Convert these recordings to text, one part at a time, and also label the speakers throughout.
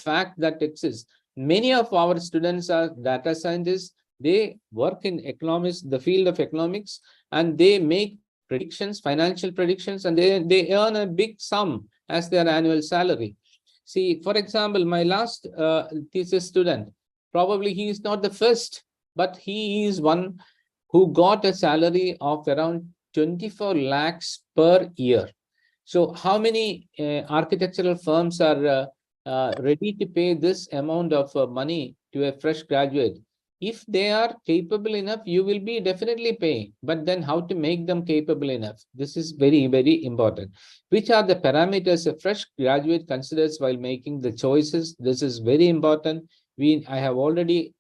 Speaker 1: fact that exists. Many of our students are data scientists. They work in economics, the field of economics, and they make predictions, financial predictions, and they earn a big sum as their annual salary. See, for example, my last thesis student, probably he is not the first, but he is one who got a salary of around 24 lakhs per year. So how many architectural firms are ready to pay this amount of money to a fresh graduate? If they are capable enough, you will be definitely paying. But then how to make them capable enough? This is very, very important. Which are the parameters a fresh graduate considers while making the choices? This is very important. I have already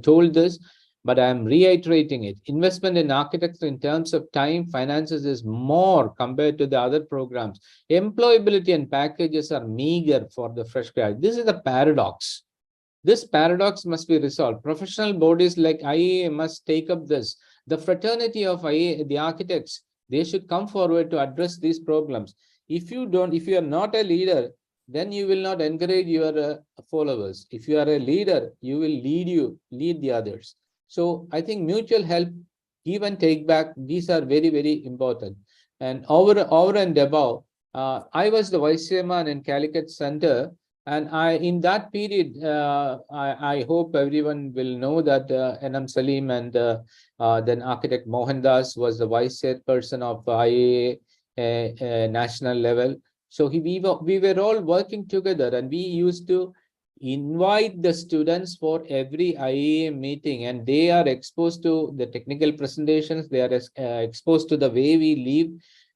Speaker 1: told this, but I am reiterating it. Investment in architecture in terms of time, finances is more compared to the other programs. Employability and packages are meager for the fresh graduate. This is a paradox. This paradox must be resolved. Professional bodies like IAA must take up this. The fraternity of IAA, the architects, they should come forward to address these problems. If you are not a leader, then you will not encourage your followers. If you are a leader, you will lead the others. So I think mutual help, give and take back, these are very, very important. And over and above, I was the vice chairman in Calicut Center. And in that period, I hope everyone will know that N.M. Salim and then architect Mohandas was the vice chairperson of IAA national level. So we were all working together, and we used to invite the students for every IAA meeting, and they are exposed to the technical presentations. They are exposed to the way we live,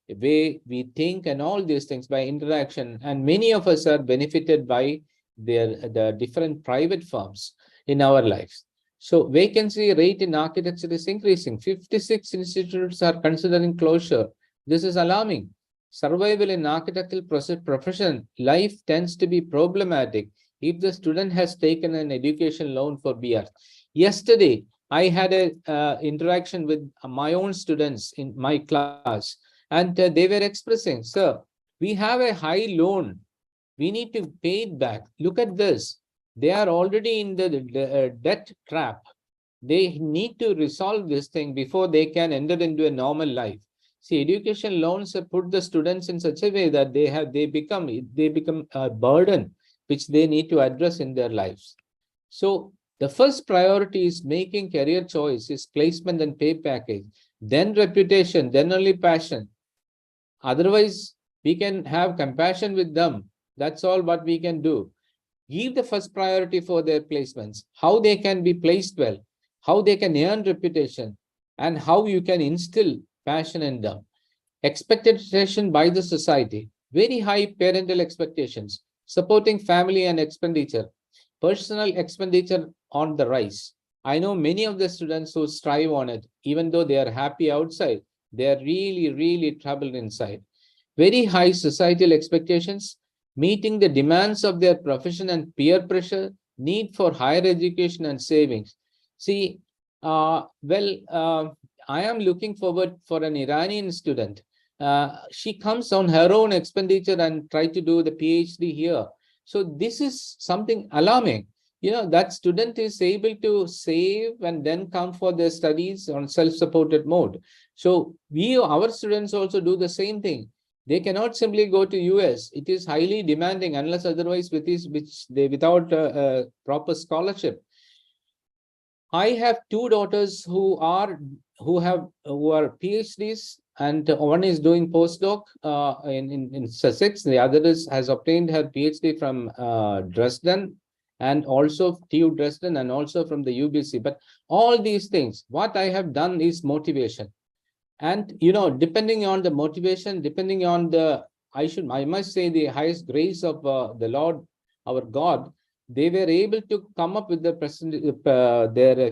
Speaker 1: the way we think, and all these things by interaction. And many of us are benefited by the different private firms in our lives. So vacancy rate in architecture is increasing. 56 institutes are considering closure. This is alarming. Survival in architectural profession life tends to be problematic if the student has taken an education loan for B.Arch. Yesterday, I had an interaction with my own students in my class, and they were expressing, sir, we have a high loan. We need to pay it back. Look at this. They are already in the debt trap. They need to resolve this thing before they can enter into a normal life. See, education loans put the students in such a way that they become a burden which they need to address in their lives. So the first priority is making career choice, is placement and pay package, then reputation, then only passion. Otherwise, we can have compassion with them. That's all what we can do. Give the first priority for their placements, how they can be placed well, how they can earn reputation, and how you can instill passion in them. Expectation by the society, very high parental expectations, supporting family and expenditure, personal expenditure on the rise. I know many of the students who strive on it, even though they are happy outside, they are really, really troubled inside. Very high societal expectations, meeting the demands of their profession and peer pressure, need for higher education and savings. See, I am looking forward for an Iranian student. She comes on her own expenditure and try to do the PhD here. So this is something alarming. That student is able to save and then come for their studies on self-supported mode. So our students also do the same thing. They cannot simply go to US. It is highly demanding unless otherwise without proper scholarship. I have two daughters who are PhDs, and one is doing postdoc in Sussex. The other has obtained her PhD from Dresden, and also TU Dresden, and also from the UBC. But all these things, what I have done is motivation. And depending on the motivation, depending on I must say the highest grace of the Lord, our God, they were able to come up with their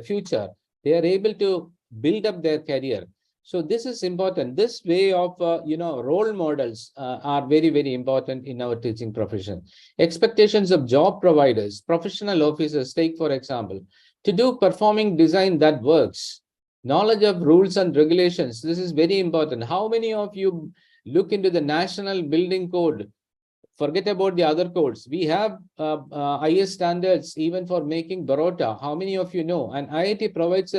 Speaker 1: future. They are able to build up their career. So this is important. This way of role models are very, very important in our teaching profession. Expectations of job providers, professional officers, take for example, to do performing design that works. Knowledge of rules and regulations. This is very important. How many of you look into the National Building Code Forget about the other codes. We have IS standards even for making Baroda. How many of you know? And IIT provides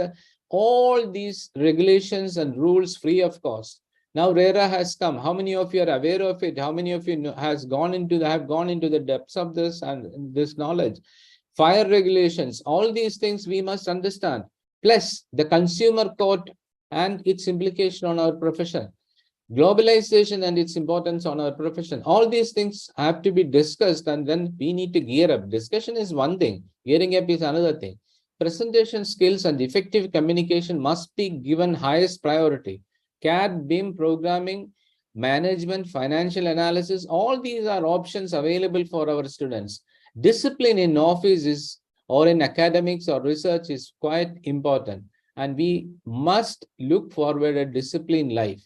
Speaker 1: all these regulations and rules free of cost. Now RERA has come. How many of you are aware of it? How many of you know, have gone into the depths of this and this knowledge? Fire regulations, all these things we must understand. Plus the consumer court and its implication on our profession. Globalization and its importance on our profession. All these things have to be discussed, and then we need to gear up. Discussion is one thing, gearing up is another thing. Presentation skills and effective communication must be given highest priority. CAD, BIM programming, management, financial analysis, all these are options available for our students. Discipline in office is, or in academics or research, is quite important, and we must look forward a disciplined life.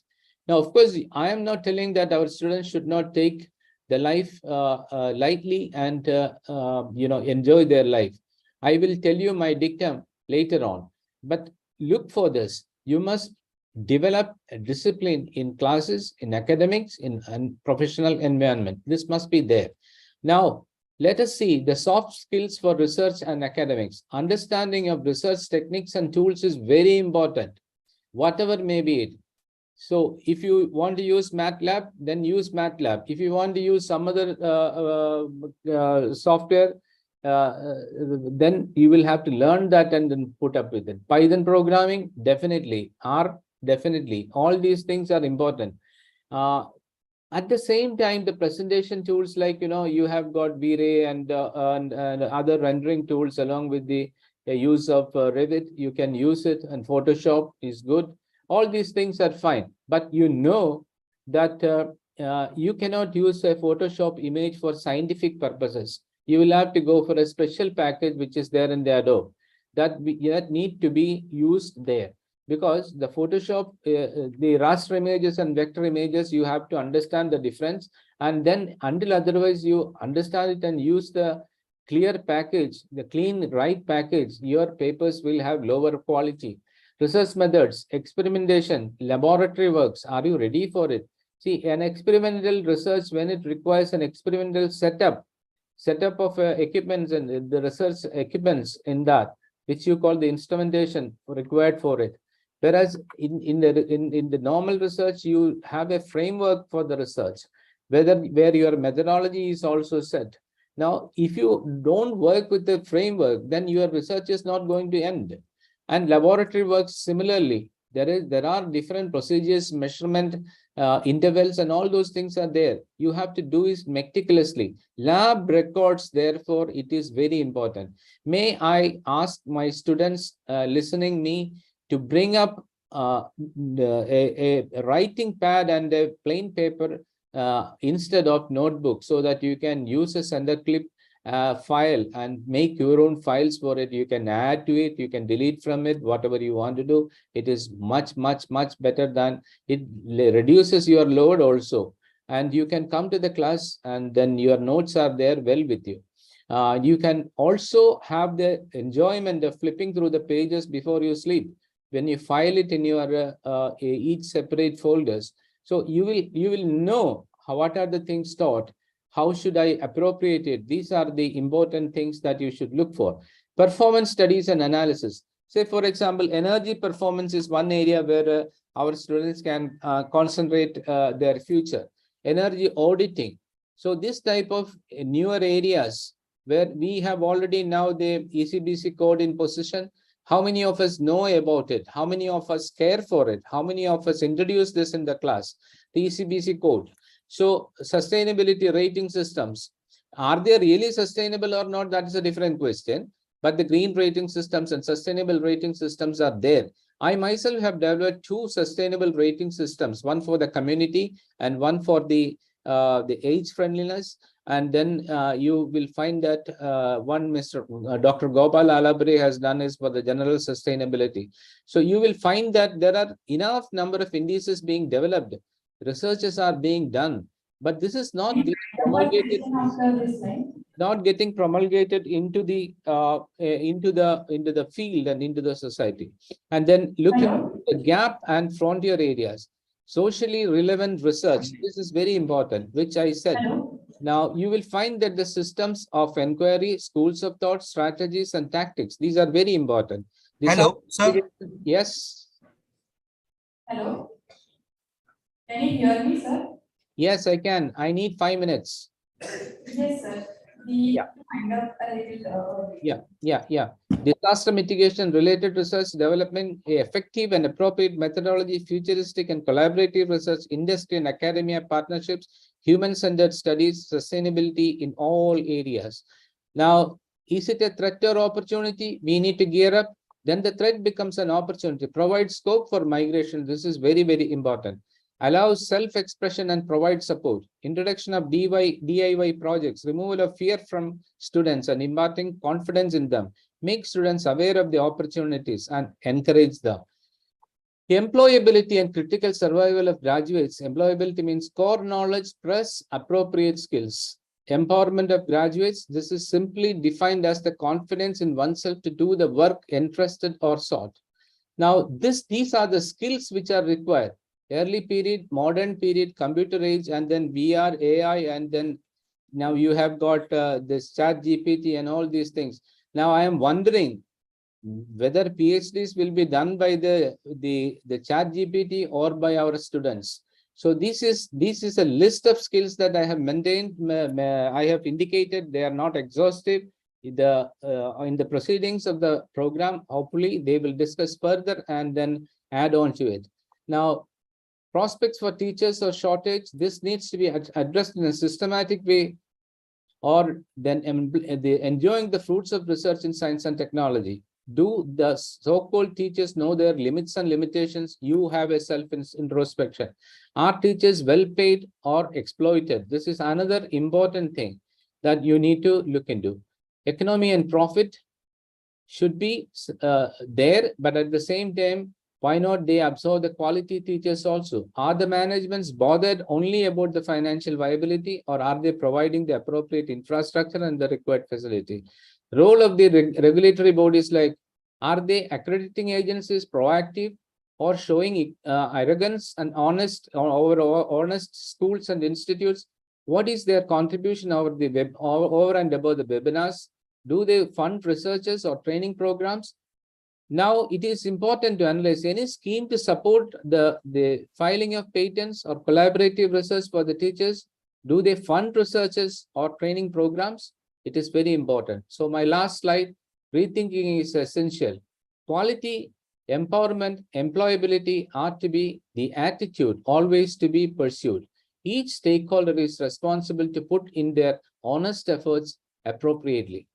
Speaker 1: Now, of course, I am not telling that our students should not take the life lightly and enjoy their life. I will tell you my dictum later on, but look for this. You must develop a discipline in classes, in academics, in professional environment. This must be there. Now, let us see the soft skills for research and academics. Understanding of research techniques and tools is very important, whatever may be it. So if you want to use MATLAB, then use MATLAB. If you want to use some other software, then you will have to learn that and then put up with it. Python programming, definitely. R, definitely. All these things are important. At the same time, the presentation tools like, you have got V-Ray and other rendering tools along with the use of Revit. You can use it, and Photoshop is good. All these things are fine, but you know that you cannot use a Photoshop image for scientific purposes. You will have to go for a special package which is there in the Adobe that need to be used there, because the Photoshop, the raster images and vector images, you have to understand the difference, and then until otherwise you understand it and use the clear package, the clean right package, your papers will have lower quality. Research methods, experimentation, laboratory works. Are you ready for it? See, an experimental research, when it requires an experimental setup of equipments and the research equipments in that, which you call the instrumentation required for it. Whereas in the normal research, you have a framework for the research, where your methodology is also set. Now, if you don't work with the framework, then your research is not going to end. And laboratory works similarly. There are different procedures, measurement intervals, and all those things are there. You have to do it meticulously. Lab records, therefore, it is very important. May I ask my students listening me to bring up a writing pad and a plain paper instead of notebook, so that you can use a center clip file and make your own files for it. You can add to it, you can delete from it, whatever you want to do. It is much better than it reduces your load also. And you can come to the class and then your notes are there well with you. You can also have the enjoyment of flipping through the pages before you sleep, when you file it in your each separate folders. So you will know what are the things taught. How should I appropriate it? These are the important things that you should look for. Performance studies and analysis. Say, for example, energy performance is one area where our students can concentrate their future. Energy auditing. So this type of newer areas where we have already now the ECBC code in position. How many of us know about it? How many of us care for it? How many of us introduce this in the class? The ECBC code. So sustainability rating systems, are they really sustainable or not? That is a different question. But the green rating systems and sustainable rating systems are there. I myself have developed 2 sustainable rating systems, one for the community and one for the age friendliness. And then you will find that one Dr. Gopal Alabre has done is for the general sustainability. So you will find that there are enough number of indices being developed. Researches are being done, but this is not getting promulgated into the field and into the society. And then looking at the gap and frontier areas, socially relevant research. This is very important, which I said. Now, you will find that the systems of inquiry, schools of thought, strategies, and tactics, these are very important. These
Speaker 2: Hello, sir.
Speaker 1: Yes.
Speaker 3: Hello. Can you hear me, sir?
Speaker 1: Yes, I can. I need 5 minutes.
Speaker 3: Yes, sir. We kind of a little.
Speaker 1: Yeah. Disaster mitigation, related research, development, effective and appropriate methodology, futuristic and collaborative research, industry and academia partnerships, human-centered studies, sustainability in all areas. Now, is it a threat or opportunity? We need to gear up. Then the threat becomes an opportunity. Provide scope for migration. This is very, very important. Allows self-expression and provide support. Introduction of DIY projects, removal of fear from students and imparting confidence in them. Make students aware of the opportunities and encourage them. Employability and critical survival of graduates. Employability means core knowledge plus appropriate skills. Empowerment of graduates. This is simply defined as the confidence in oneself to do the work entrusted or sought. Now, these are the skills which are required. Early period, modern period, computer age, and then VR, AI, and then now you have got this chat GPT and all these things. Now, I am wondering whether PhDs will be done by the chat GPT or by our students. So this is a list of skills that I have maintained. I have indicated they are not exhaustive. In the proceedings of the program, hopefully they will discuss further and then add on to it. Now, prospects for teachers or shortage, this needs to be addressed in a systematic way, or then enjoying the fruits of research in science and technology. Do the so-called teachers know their limits and limitations? You have a self-introspection. Are teachers well paid or exploited? This is another important thing that you need to look into. Economy and profit should be there, but at the same time, why not they absorb the quality teachers also? Are the managements bothered only about the financial viability, or are they providing the appropriate infrastructure and the required facility? Role of the regulatory bodies, like, are they accrediting agencies proactive or showing arrogance and honest schools and institutes? What is their contribution over the web, over and above the webinars? Do they fund researchers or training programs? Now, it is important to analyze any scheme to support the filing of patents or collaborative research for the teachers. Do they fund researchers or training programs? It is very important. So my last slide, rethinking is essential. Quality, empowerment, employability are to be the attitude always to be pursued. Each stakeholder is responsible to put in their honest efforts appropriately.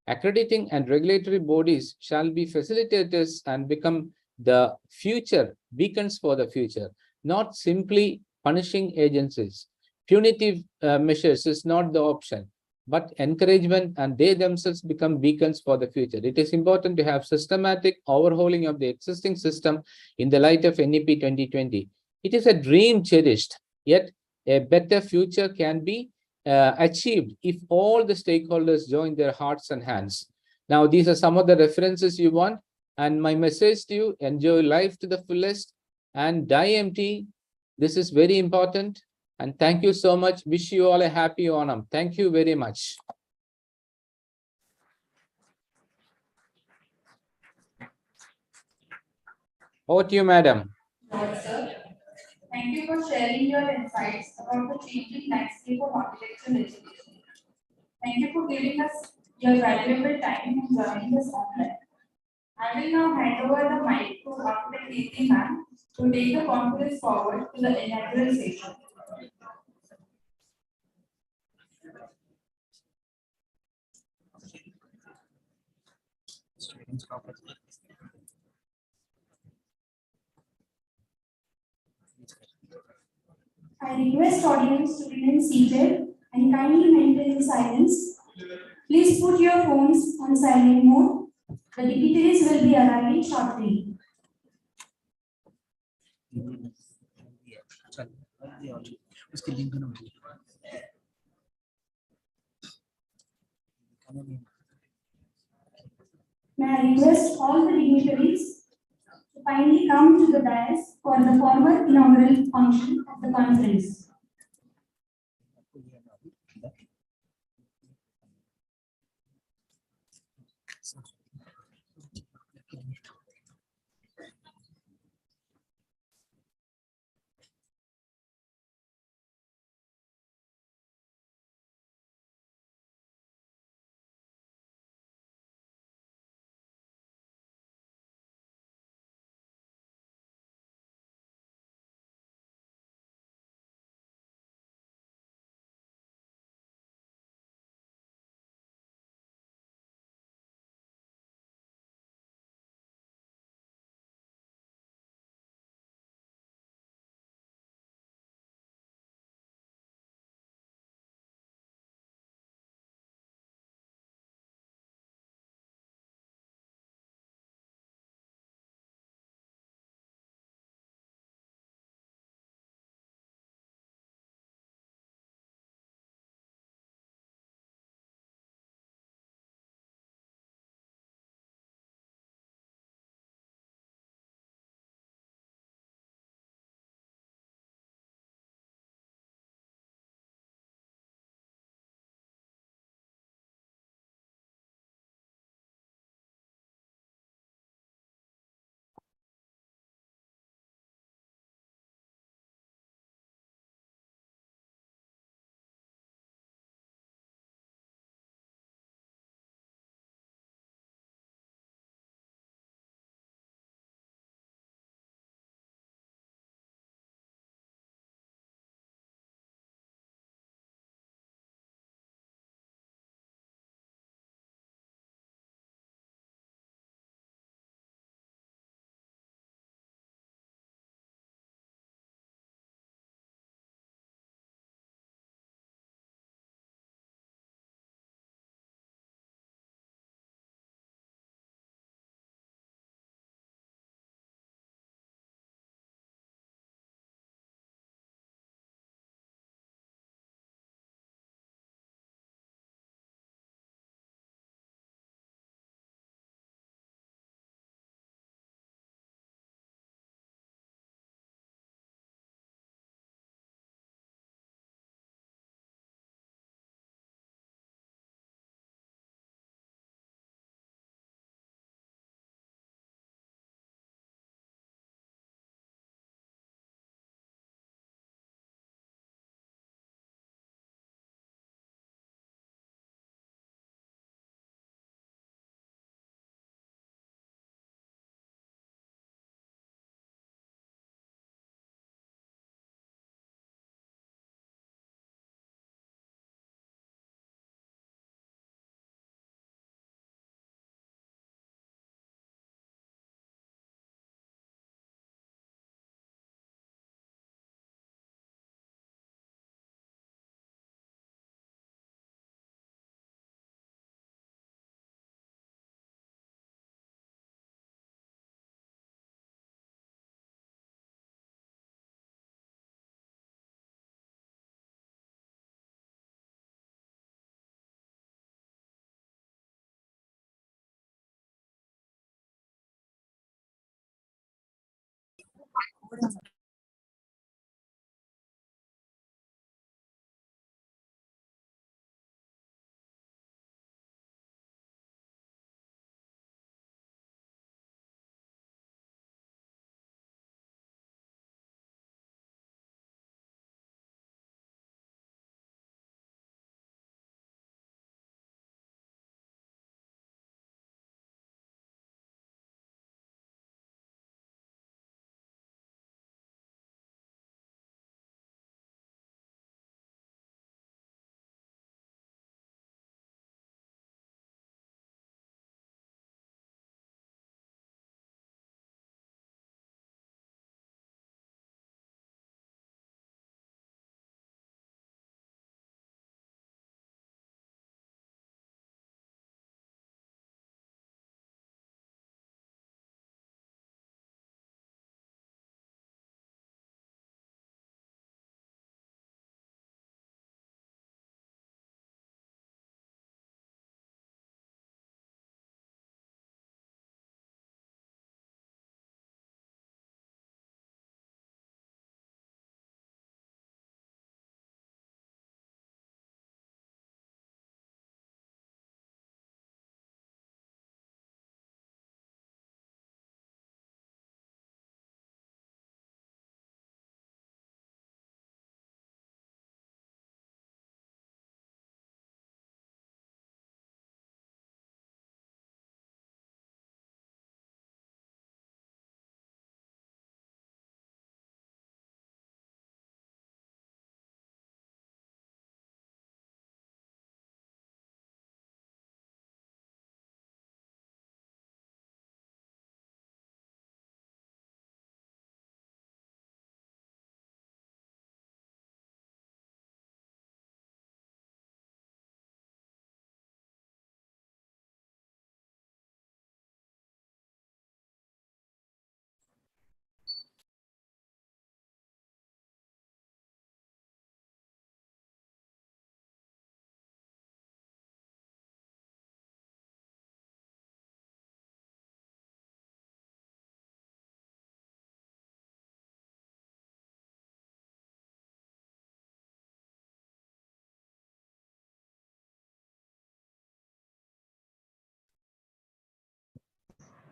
Speaker 1: Accrediting and regulatory bodies shall be facilitators and become the future beacons for the future, not simply punishing agencies. Punitive measures is not the option, but encouragement, and they themselves become beacons for the future. It is important to have systematic overhauling of the existing system in the light of NEP 2020. It is a dream cherished, yet a better future can be achieved if all the stakeholders join their hearts and hands. Now, these are some of the references you want, and my message to you: enjoy life to the fullest and die empty. This is very important. And thank you so much. Wish you all a happy Onam. Thank you very much. Over to you, madam.
Speaker 3: Yes, sir. Thank you for sharing your insights about the changing landscape of architectural education. Thank you for giving us your valuable time and joining us online. I will now hand over the mic to Architect Deepti ma'am to take the conference forward to the inaugural session.
Speaker 4: I request audience to remain seated and kindly maintain silence. Please put your phones on silent mode. The dignitaries will be arriving shortly. May I request all the dignitaries to kindly come to the dais for the formal inaugural function of the conference.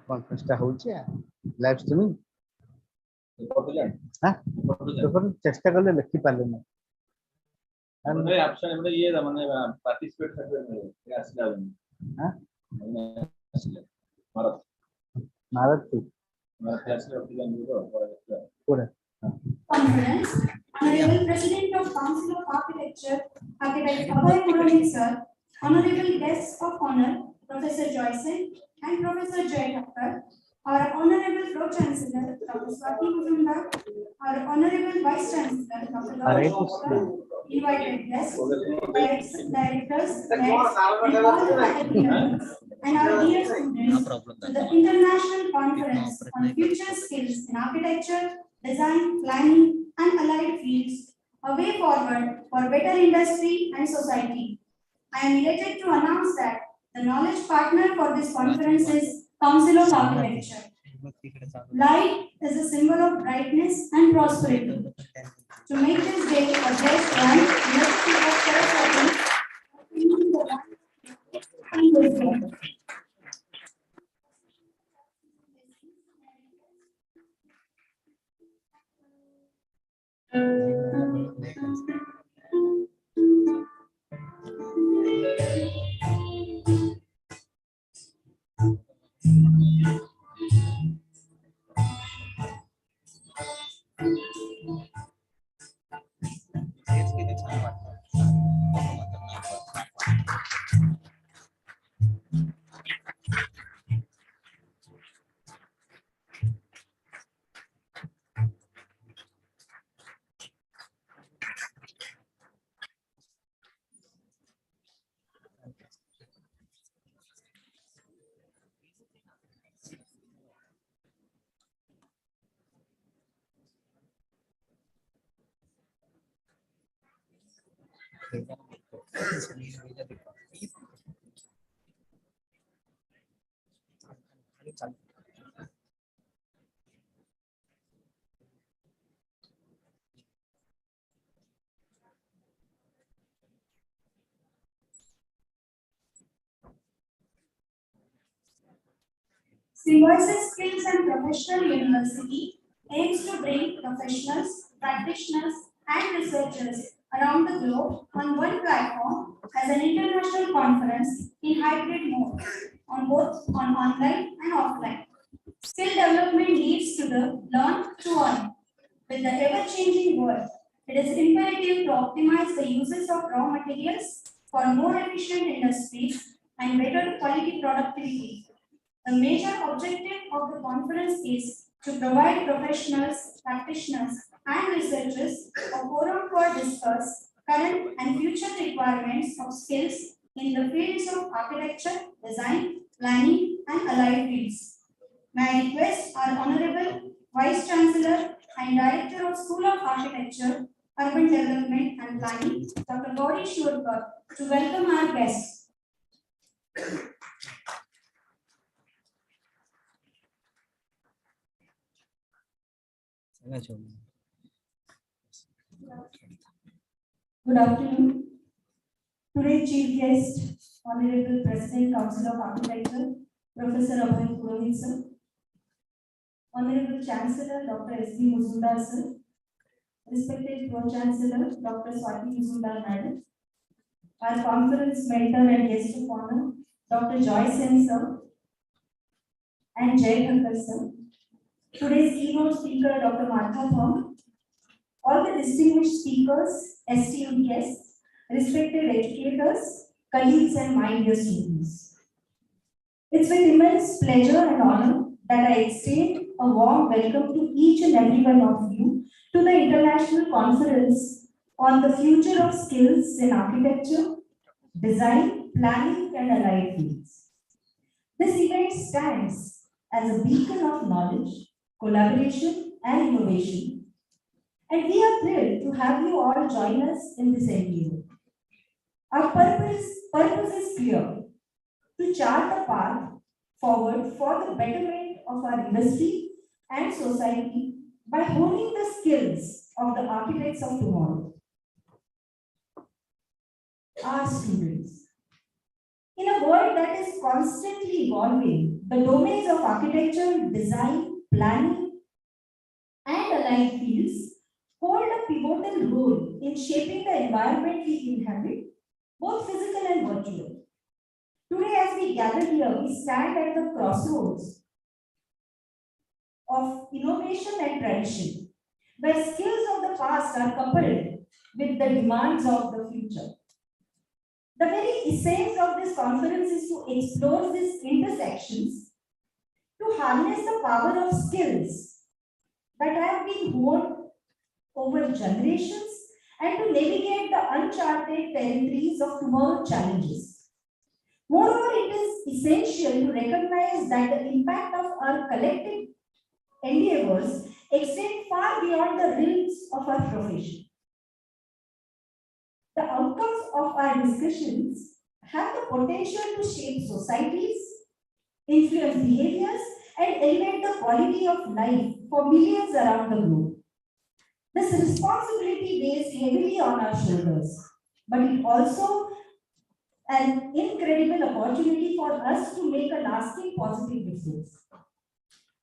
Speaker 2: कॉन्फ्रेंसटा होउछि live streaming हां तो चेष्टा करले लिखि पाले ना
Speaker 5: हमने ऑप्शन हमने ये माने पार्टिसिपेट करबे ये आसला
Speaker 2: हां
Speaker 5: माने आसला भारत
Speaker 2: भारत की
Speaker 5: भारत आसला ऑप्शन दो
Speaker 2: पूरा
Speaker 4: Conference, Honorable President of Council of Architecture, Architect Abhay Pune sir, Honorable Guests of Honor, Professor Joyson and Professor Jay Thakkar, our Honorable Pro Chancellor, Dr. Swati Muzumdar, our Honorable Vice Chancellor, Dr.
Speaker 2: Hare
Speaker 4: Gaurav
Speaker 2: Krishna.
Speaker 4: Gupta, invited guests, directors, heads, and all the faculty members, and our dear students to the International Conference on Future Skills in Architecture, Design, Planning, and Allied Fields, a way forward for better industry and society. I am elated to announce that the knowledge partner for this conference is Council of Architecture. Light is a symbol of brightness and prosperity. To make this day a blessed one, let's keep up for a second. Symbiosis Skills and Professional University aims to bring professionals, practitioners, and researchers around the globe on one platform as an international conference in hybrid mode, on both online and offline. Skill development leads to the learn to earn. With the ever-changing world, it is imperative to optimize the uses of raw materials for more efficient industries and better quality productivity. The major objective of the conference is to provide professionals, practitioners, and researchers a forum for discuss current and future requirements of skills in the fields of architecture, design, planning, and allied fields. May I request our Honorable Vice Chancellor and Director of School of Architecture, Urban Development and Planning, Dr. Gauri Shurkar, to welcome our guests. Good afternoon. Today's chief guest, Honorable President, Council of Architecture, Professor Abhay Pune sir. Honorable Chancellor, Dr. S.B. Muzumdar sir. Respected Pro-Chancellor, Dr. Swati Muzumdar madam. Our conference mentor and guest of honor, Dr. Joy Sen sir. And Jay Thakkar sir. Today's keynote speaker, Dr. Martha Thom. All the distinguished speakers, esteemed guests, respected educators, colleagues, and my dear students. It's with immense pleasure and honor that I extend a warm welcome to each and every one of you to the International Conference on the Future of Skills in Architecture, Design, Planning, and Allied Fields. This event stands as a beacon of knowledge, collaboration, and innovation. And we are thrilled to have you all join us in this endeavor. Our purpose is clear: to chart a path forward for the betterment of our industry and society by honing the skills of the architects of tomorrow. Our students. In a world that is constantly evolving The domains of architecture, design, planning, and allied fields hold a pivotal role in shaping the environment we inhabit, both physical and virtual. Today, as we gather here, we stand at the crossroads of innovation and tradition, where skills of the past are coupled with the demands of the future. The very essence of this conference is to explore these intersections, to harness the power of skills that have been honed over generations, and to navigate the uncharted territories of tomorrow's challenges. Moreover, it is essential to recognize that the impact of our collective endeavors extend far beyond the realms of our profession. The outcomes of our discussions have the potential to shape societies, influence behaviors, and elevate the quality of life for millions around the globe. This responsibility weighs heavily on our shoulders, but it also an incredible opportunity for us to make a lasting positive difference.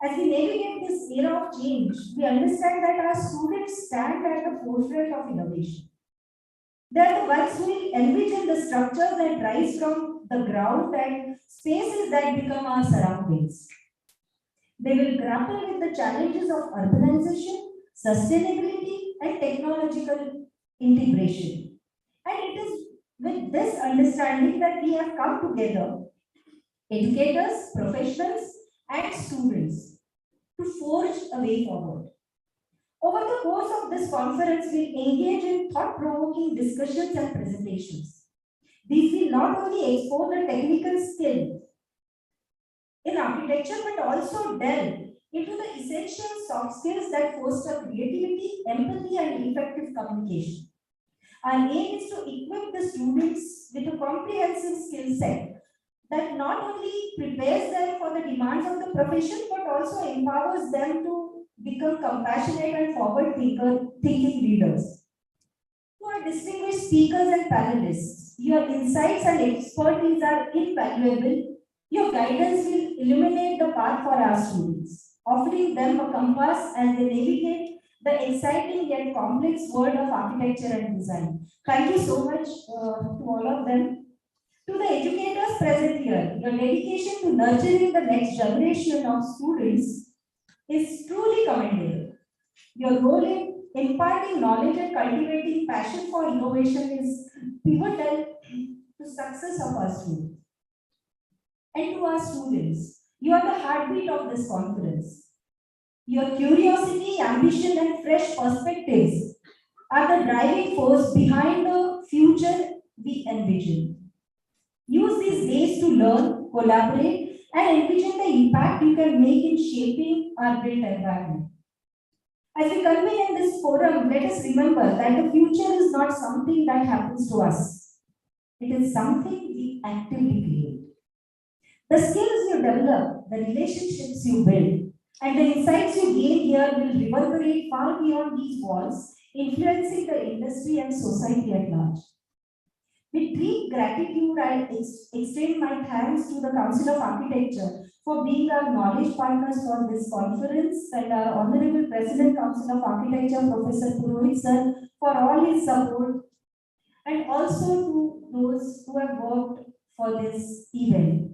Speaker 4: As we navigate this era of change, we understand that our students stand at the forefront of innovation. They are the ones who will envision the structures that rise from the ground and spaces that become our surroundings. They will grapple with the challenges of urbanization, sustainability, and technological integration. And it is with this understanding that we have come together, educators, professionals, and students, to forge a way forward. Over the course of this conference, we engage in thought-provoking discussions and presentations. These will not only expose the technical skill in architecture, but also delve into the essential soft skills that foster creativity, empathy, and effective communication. Our aim is to equip the students with a comprehensive skill set that not only prepares them for the demands of the profession, but also empowers them to become compassionate and forward-thinking leaders. To our distinguished speakers and panelists, your insights and expertise are invaluable. Your guidance will illuminate the path for our students, offering them a compass as they navigate the exciting yet complex world of architecture and design. Thank you so much to all of them. To the educators present here, your dedication to nurturing the next generation of students is truly commendable. Your role in imparting knowledge and cultivating passion for innovation is pivotal to success of our students. And to our students, you are the heartbeat of this conference. Your curiosity, ambition, and fresh perspectives are the driving force behind the future we envision. Use these days to learn, collaborate, and envision the impact you can make in shaping our built environment. As we convene in this forum, let us remember that the future is not something that happens to us. It is something we actively create. The skills you develop, the relationships you build, and the insights you gain here will reverberate far beyond these walls, influencing the industry and society at large. With deep gratitude, I extend my thanks to the Council of Architecture for being our knowledge partners for this conference, and our Honorable President, Council of Architecture, Professor Purohit sir, for all his support, and also to those who have worked for this event.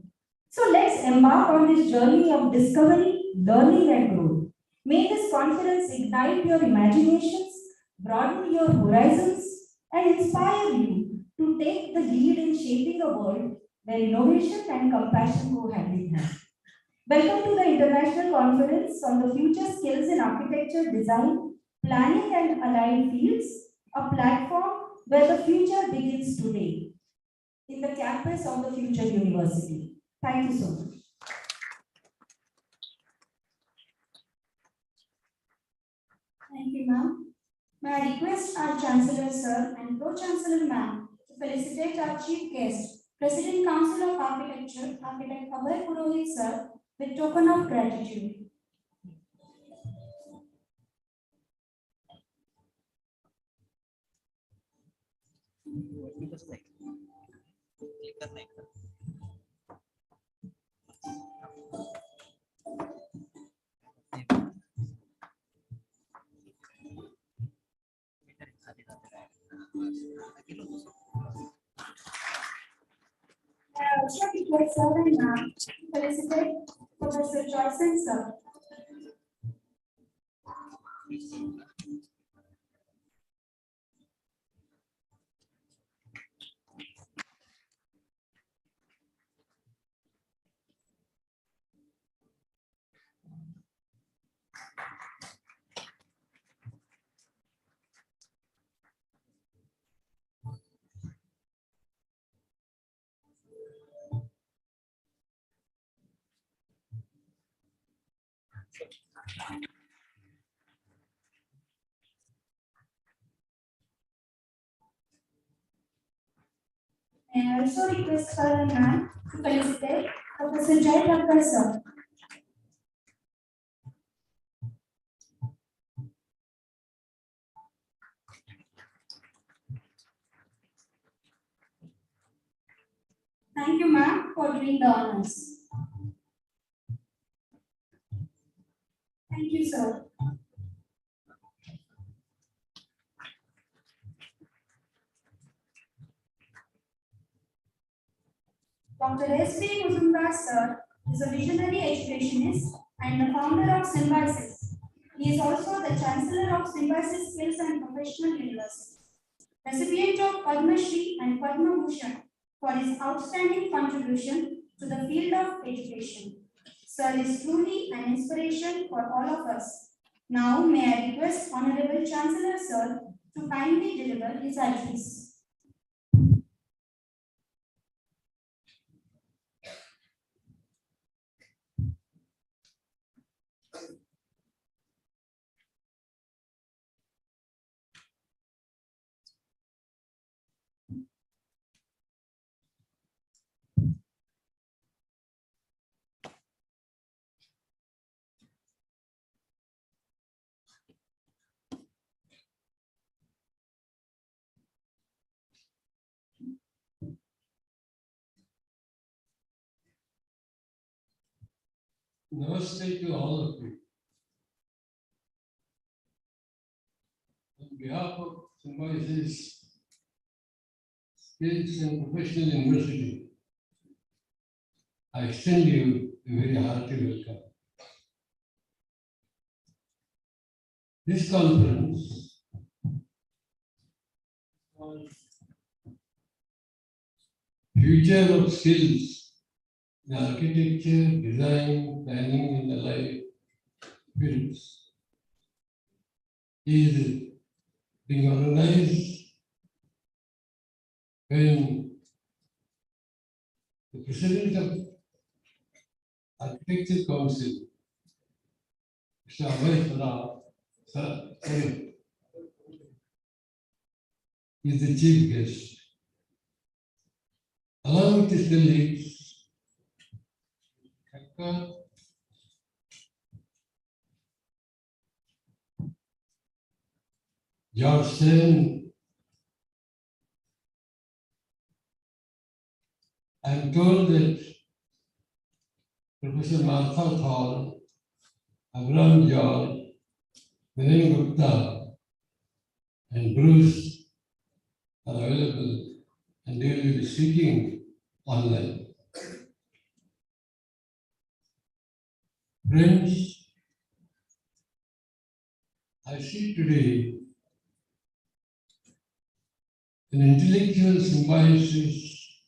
Speaker 4: So let's embark on this journey of discovery, learning, and growth. May this conference ignite your imaginations, broaden your horizons, and inspire you to take the lead in shaping a world where innovation and compassion go hand in hand. Welcome to the International Conference on the Future Skills in Architecture, Design, Planning, and Allied Fields, a platform where the future begins today in the campus of the Future University. Thank you so much.
Speaker 6: Thank you, ma'am. May I request our Chancellor, sir, and Pro-Chancellor, ma'am, to felicitate our chief guest, President, Council of Architecture, Architect Abhay Purohit, sir, with token of gratitude.
Speaker 4: also request sir and ma'am to felicitate Professor Joyson sir. And I also request sir and ma'am to felicitate Professor Jay Thakkar sir. Thank you, ma'am, for doing the honors. Thank you, sir. Dr. S.B. Muzumdar sir is a visionary educationist and the founder of Symbiosis. He is also the Chancellor of Symbiosis Skills and Professional University, recipient of Padma Shri and Padma Bhushan for his outstanding contribution to the field of education. Sir is truly an inspiration for all of us. Now, may I request Honorable Chancellor Sir to kindly deliver his address.
Speaker 7: Namaste to all of you. On behalf of Symbiosis Skills and Professional University, I extend you a very hearty welcome. This conference on future of skills in architecture, design, planning, and allied fields is being organized when the President of Architecture Council, Mr. Abhay Saraf, is the chief guest. Along with his colleagues, Thakkar, Johnson, I am told that Professor Martha Thal, Abraham George, Viren Gupta, and Bruce are available and they will be speaking online. Friends, I see today an intellectual symbiosis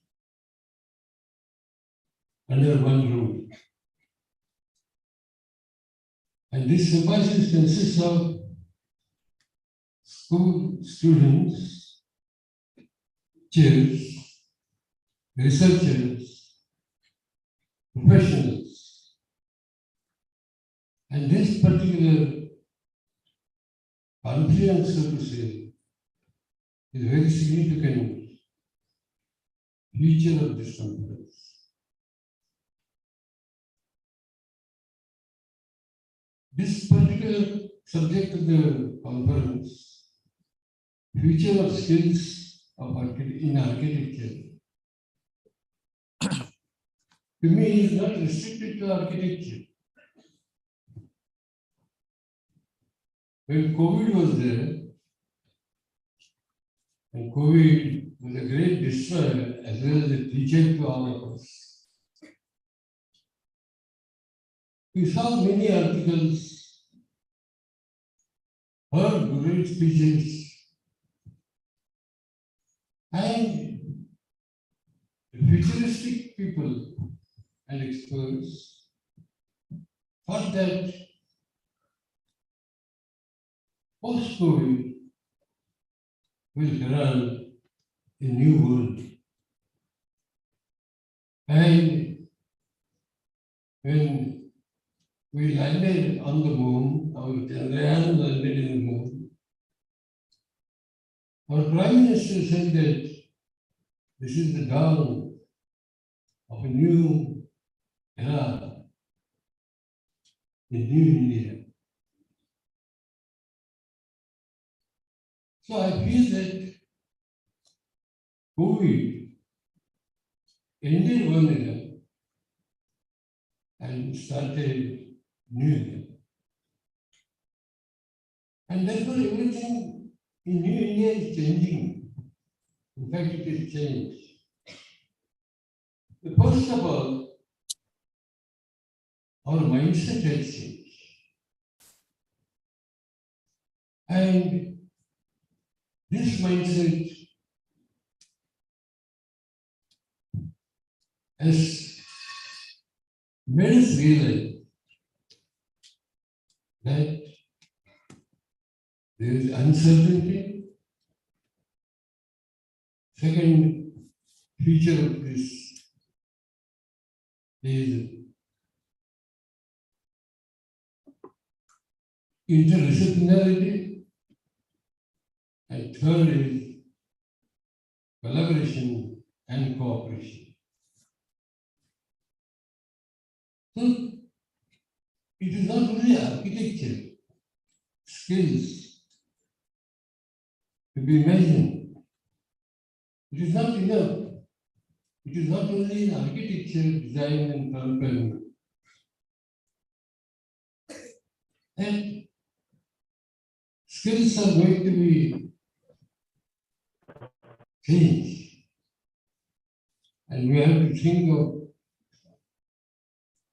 Speaker 7: under one roof. And this symbiosis consists of school students, teachers, researchers, professionals. And this particular confluence, so to say, is a very significant feature of this conference. This particular subject of the conference, future of skills of in architecture, to me is not restricted to architecture. When COVID was there, and COVID was a great destroyer as well as a teacher to all of us, We saw many articles, heard great speeches, and futuristic people and experts thought that post-COVID will herald a new world. And when we landed on the moon, our Chandrayaan landed in the moon, our Prime Minister said that this is the dawn of a new era, a new India. So I feel that COVID ended one era and started new era. And therefore everything in new India is changing. In fact, it is changed. First of all, our mindset has changed. And this mindset has made us realize that there is uncertainty. Second feature of this is interdisciplinarity, and third is collaboration and cooperation. So it is not only architecture, skills to be imagined. It is not enough. It is not only in architecture, design, and town planning. And skills are going to be changed. And we have to think of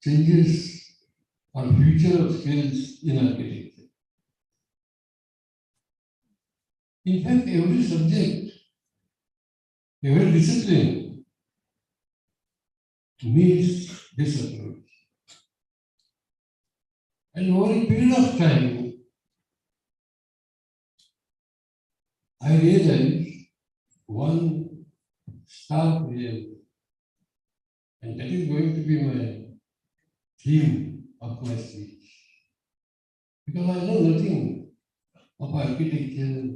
Speaker 7: changes or future of skills in architecture. In fact, every subject, every discipline needs this approach. And over a period of time, I realized one stark reality, and that is going to be my theme of my speech. Because I know nothing of architecture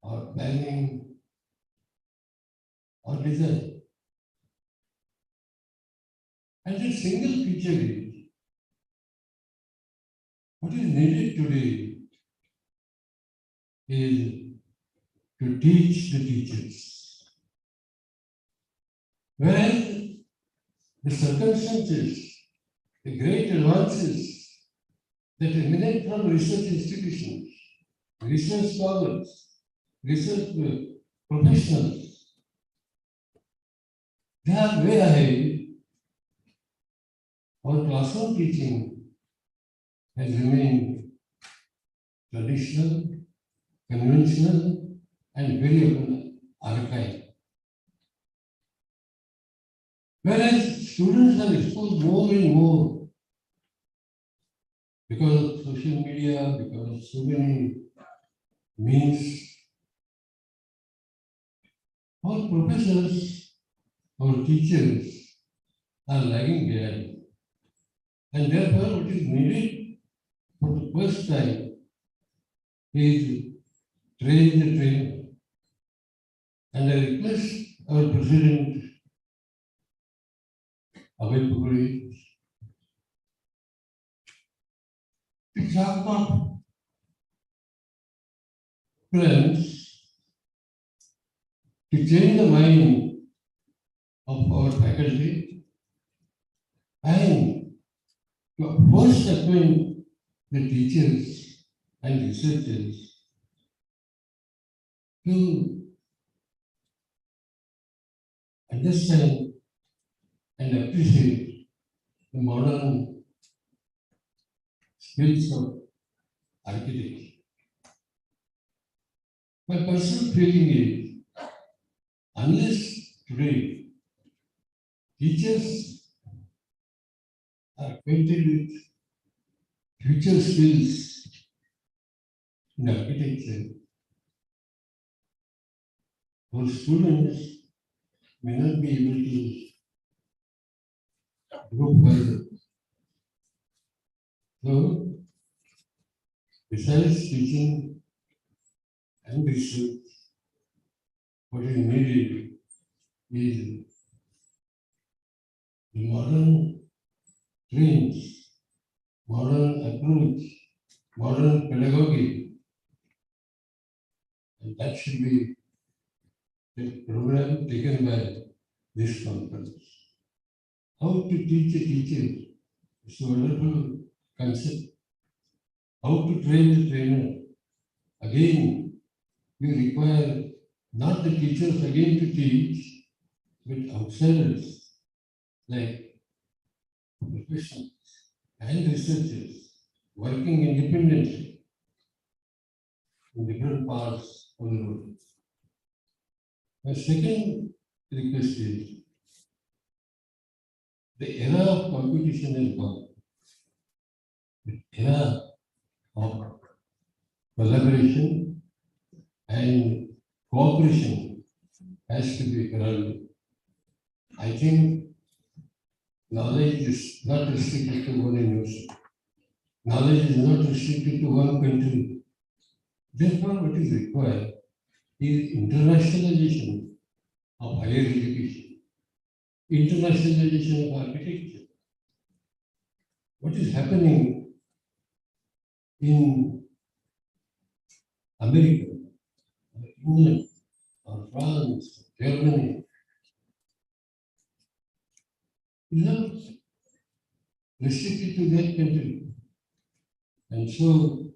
Speaker 7: or planning or design. And the single feature is what is needed today is to teach the teachers. Whereas the circumstances, the great advances that emanate from research institutions, research scholars, research professionals, they are way ahead. Our classroom teaching has remained traditional, conventional, and very archaic. Whereas students are exposed more and more because of social media, because of so many means. Our professors, our teachers are lagging behind. And therefore, what is needed for the first time is train the trainer. And I request our President, Abhay Puguri, to talk about plans to change the mind of our faculty and to first acquaint the teachers and researchers to understand and appreciate the modern skills of architecture. My personal feeling is, unless today teachers are acquainted with future skills in architecture, our students may not be able to go further. So, besides teaching and research, what is needed is the modern trends, modern approach, modern pedagogy, and that should be the program taken by this conference. How to teach a teacher is a wonderful concept. How to train the trainer. Again, we require not the teachers again to teach, but outsiders like professionals and researchers working independently in different parts of the world. My second request is, the era of competition is gone. The era of collaboration and cooperation has to be heralded. I think knowledge is not restricted to one university. Knowledge is not restricted to one country. Therefore, what is required is internationalization of higher education, internationalization of architecture. What is happening in America, or England, or France, Germany, is not restricted to that country. And so,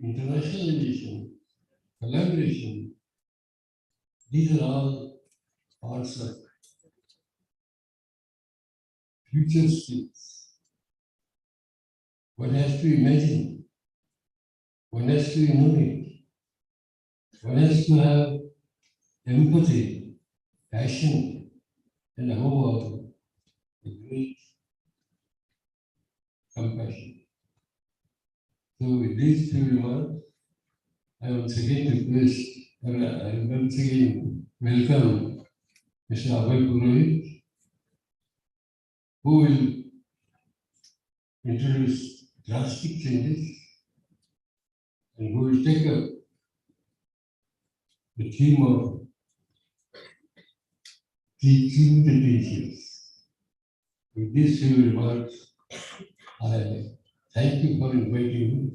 Speaker 7: internationalization, collaboration, these are all parts of future skills. One has to imagine, one has to innovate, one has to have empathy, passion, and above all, a great compassion. So with these few remarks, I once again request, I once again welcome Mr. Abhay Purohit, who will introduce drastic changes and who will take up the theme of teaching the teachers. With these few remarks, I thank you for inviting me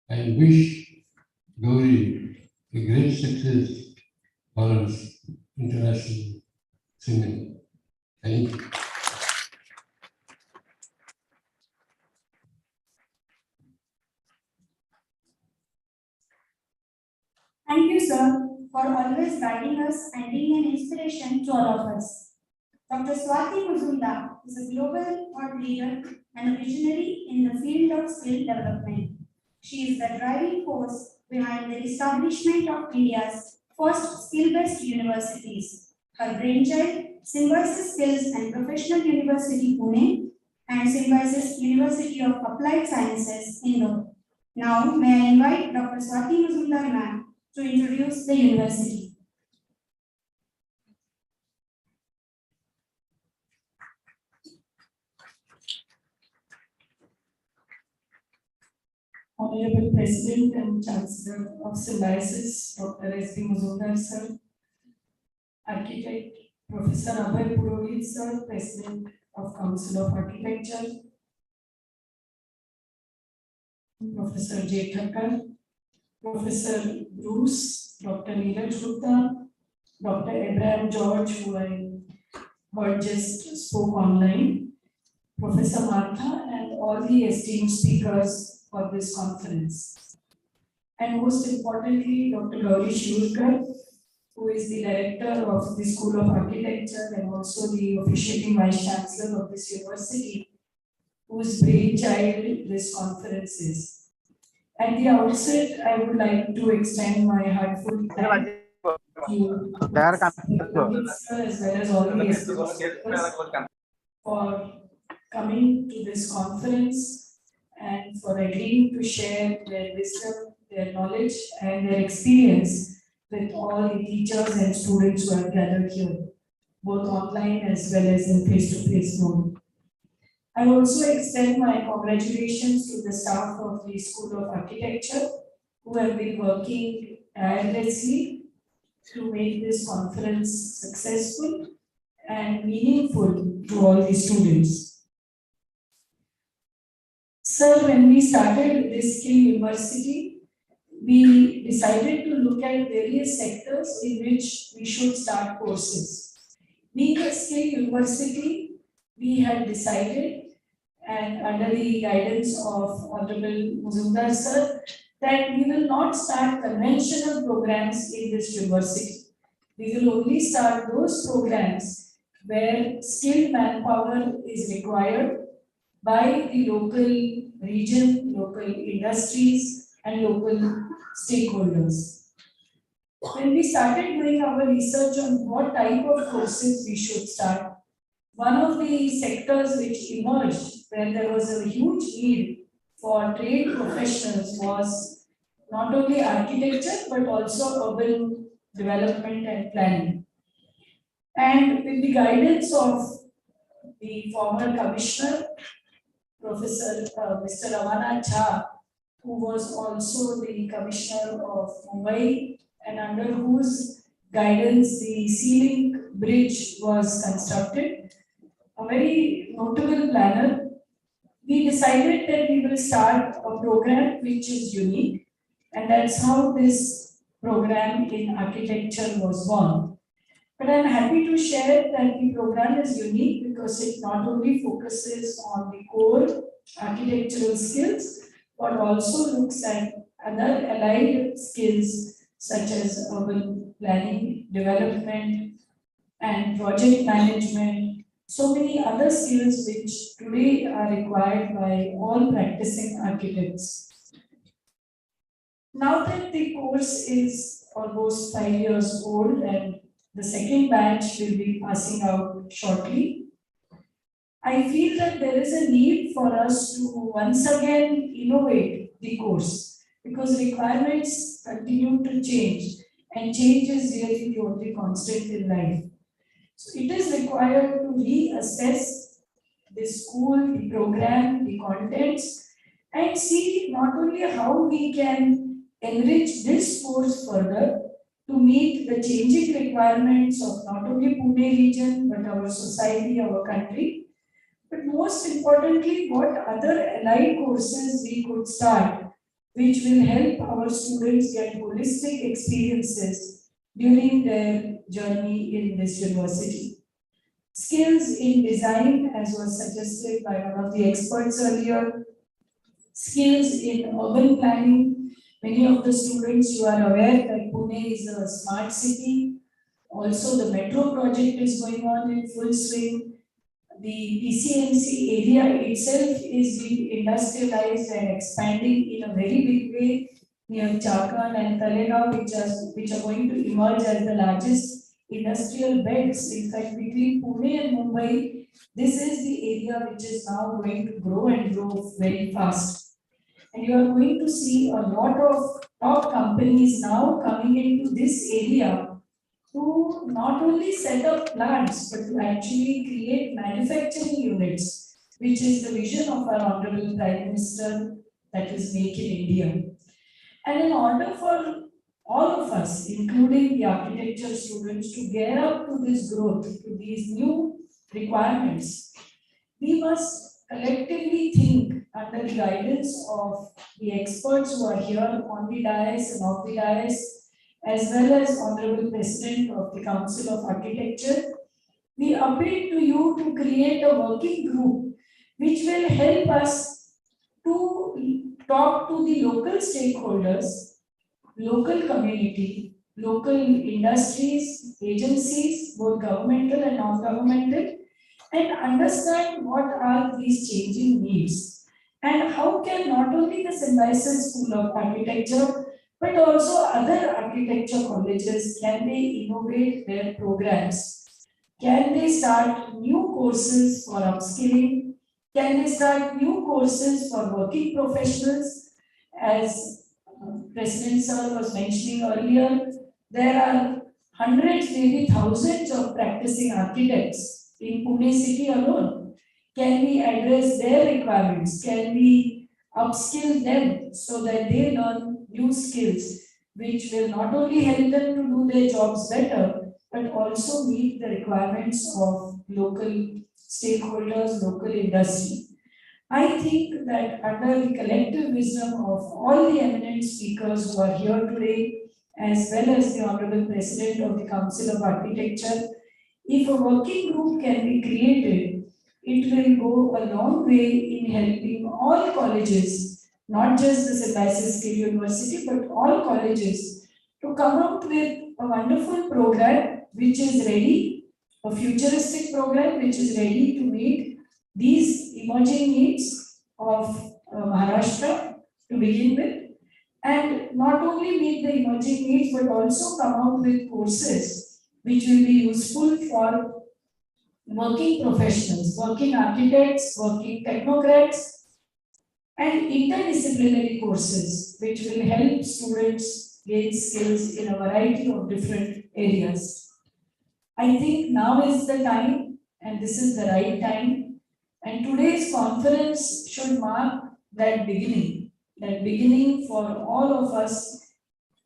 Speaker 7: and wish Gauri a great success for our international seminar. Thank you.
Speaker 4: Thank you, sir, for always guiding us and being an inspiration to all of us. Dr. Swati Muzumdar is a global thought leader and a visionary in the field of skill development. She is the driving force behind the establishment of India's first skill-based universities. Her brainchild, Symbiosis Skills and Professional University Pune and Symbiosis University of Applied Sciences, Indore. Now, may I invite Dr. Swati Muzumdar ma'am to introduce the university.
Speaker 8: Honorable President and Chancellor of Symbiosis, Dr. S.B. Muzumdar, sir, Architect Professor Abhay Purohit, sir, President of Council of Architecture, Professor J. Thakkar, Professor Bruce, Dr. Neeraj Gupta, Dr. Abraham George, who I heard just spoke online, Professor Martha, and all the esteemed speakers for this conference. And most importantly, Dr. Gauri Shivurkar, who is the director of the School of Architecture and also the officiating Vice Chancellor of this university, whose brainchild this conference is. At the outset, I would like to extend my heartfelt thanks to Minister as well as all the speakers for coming to this conference and for agreeing to share their wisdom, their knowledge, and their experience with all the teachers and students who have gathered here, both online as well as in face-to-face mode. I also extend my congratulations to the staff of the School of Architecture who have been working tirelessly to make this conference successful and meaningful to all the students. Sir, when we started this skill university, we decided to look at various sectors in which we should start courses. Being a skill university, we had decided, and under the guidance of Honorable Muzumdar sir, that we will not start conventional programs in this university. We will only start those programs where skilled manpower is required by the local region, local industries, and local stakeholders. When we started doing our research on what type of courses we should start, one of the sectors which emerged where there was a huge need for trade professionals was not only architecture but also urban development and planning. And with the guidance of the former commissioner, Professor Mr. Ravana Jha, who was also the commissioner of Mumbai and under whose guidance the Sea Link bridge was constructed, a very notable planner, we decided that we will start a program which is unique, and that's how this program in architecture was born. But I'm happy to share that the program is unique because it not only focuses on the core architectural skills, but also looks at other allied skills such as urban planning, development, and project management. So many other skills which today are required by all practicing architects. Now that the course is almost 5 years old and the second batch will be passing out shortly, I feel that there is a need for us to once again innovate the course because requirements continue to change and change is really the only constant in life. So it is required to reassess the school, the program, the contents, and see not only how we can enrich this course further to meet the changing requirements of not only Pune region, but our society, our country, but most importantly, what other allied courses we could start, which will help our students get holistic experiences during their journey in this university. Skills in design, as was suggested by one of the experts earlier, skills in urban planning. Many of the students, you are aware that Pune is a smart city. Also, the metro project is going on in full swing. The PCMC area itself is being industrialized and expanding in a very big way near Chakan and Talegaon, which are going to emerge as the largest industrial beds. In fact, between Pune and Mumbai, this is the area which is now going to grow and grow very fast. And you are going to see a lot of top companies now coming into this area to not only set up plants, but to actually create manufacturing units, which is the vision of our Honorable Prime Minister, that is Make in India. And in order for all of us, including the architecture students, to gear up to this growth, to these new requirements, we must collectively think under the guidance of the experts who are here on the dais and off the dais, as well as Honorable President of the Council of Architecture. We appeal to you to create a working group which will help us to talk to the local stakeholders, local community, local industries, agencies, both governmental and non-governmental, and understand what are these changing needs and how can not only the Symbiosis School of Architecture but also other architecture colleges, can they innovate their programs? Can they start new courses for upskilling? Can they start new courses for working professionals? As President Sir was mentioning earlier, there are hundreds, maybe thousands of practicing architects in Pune city alone. Can we address their requirements? Can we upskill them so that they learn new skills which will not only help them to do their jobs better, but also meet the requirements of local stakeholders, local industry. I think that under the collective wisdom of all the eminent speakers who are here today, as well as the Honorable President of the Council of Architecture, if a working group can be created, it will go a long way in helping all colleges, not just the Symbiosis Skill University, but all colleges to come out with a wonderful program which is ready, a futuristic program which is ready to meet these emerging needs of Maharashtra to begin with, and not only meet the emerging needs but also come out with courses which will be useful for working professionals, working architects, working technocrats, and interdisciplinary courses which will help students gain skills in a variety of different areas. I think now is the time, and this is the right time, and today's conference should mark that beginning for all of us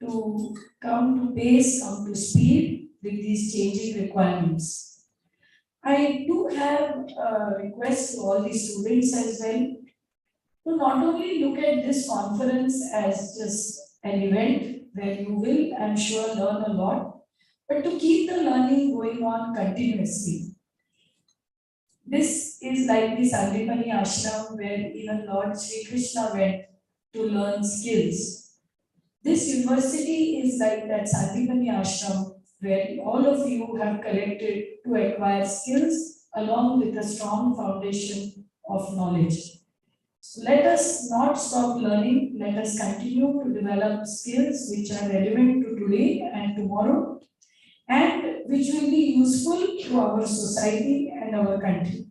Speaker 8: to come to pace, come to speed with these changing requirements. I do have a request to all the students as well to not only look at this conference as just an event where you will, I'm sure, learn a lot, but to keep the learning going on continuously. This is like the Sandipani Ashram where even Lord Sri Krishna went to learn skills. This university is like that Sandipani Ashram where all of you have collected to acquire skills along with a strong foundation of knowledge. So let us not stop learning, let us continue to develop skills which are relevant to today and tomorrow, and which will be useful to our society and our country.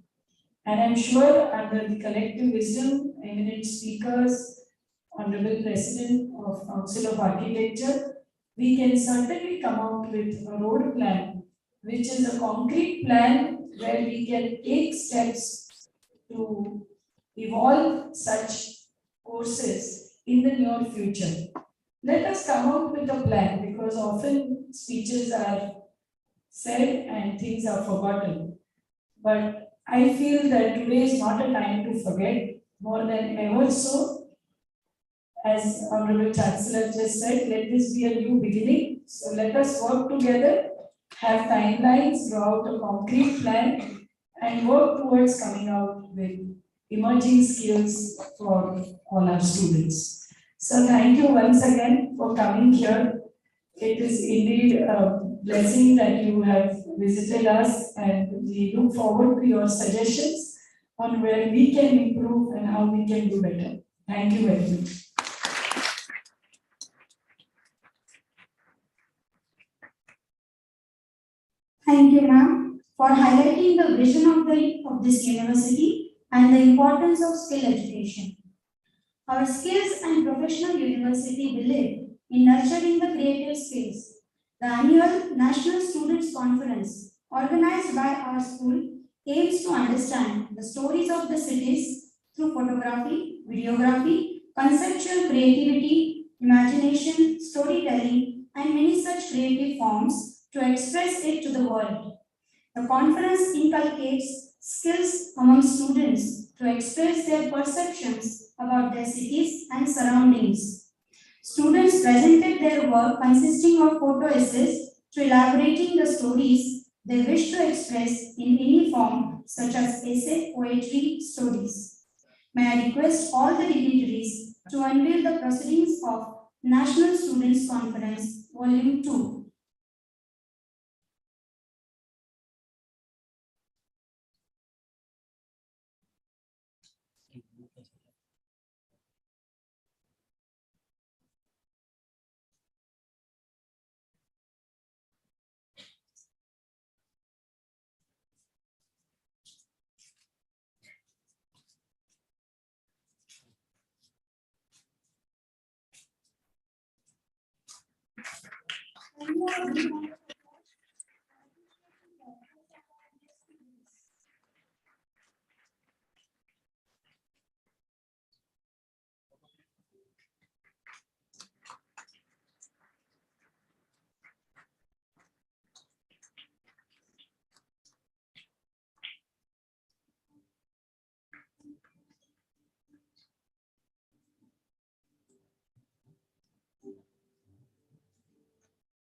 Speaker 8: And I'm sure under the collective wisdom, eminent speakers, Honorable President of Council of Architecture, we can certainly come out with a road plan, which is a concrete plan where we can take steps to evolve such courses in the near future. Let us come out with a plan because often speeches are said and things are forgotten. But I feel that today is not a time to forget, more than ever so. As Honorable Chancellor just said, let this be a new beginning. So let us work together, have timelines, draw out a concrete plan, and work towards coming out with emerging skills for all our students. So thank you once again for coming here. It is indeed a blessing that you have visited us, and we look forward to your suggestions on where we can improve and how we can do better. Thank you very much.
Speaker 4: Thank you, ma'am, for highlighting the vision of this university and the importance of skill education. Our skills and professional university believe in nurturing the creative skills. The annual National Students Conference, organized by our school, aims to understand the stories of the cities through photography, videography, conceptual creativity, imagination, storytelling, and many such creative forms to express it to the world. The conference inculcates skills among students to express their perceptions about their cities and surroundings. Students presented their work consisting of photo essays to elaborating the stories they wish to express in any form, such as essay, poetry, stories. May I request all the dignitaries to unveil the proceedings of National Students Conference, Volume 2.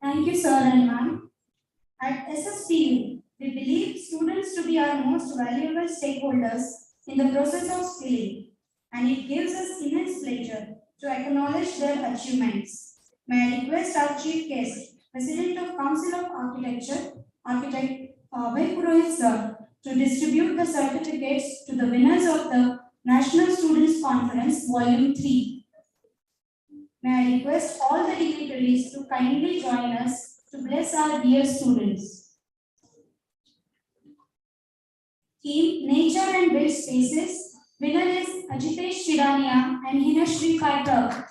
Speaker 4: Thank you, sir and ma'am. At SSPU, we believe students to be our most valuable stakeholders in the process of skilling, and it gives us immense pleasure to acknowledge their achievements. May I request our chief guest, President of Council of Architecture, Architect Abhay Purohit sir, to distribute the certificates to the winners of the National Students Conference Volume 3. May I request all the dignitaries to kindly join us to bless our dear students. Team Nature and Built Spaces, winner is Ajitesh Shirania and Hinashri Pathak.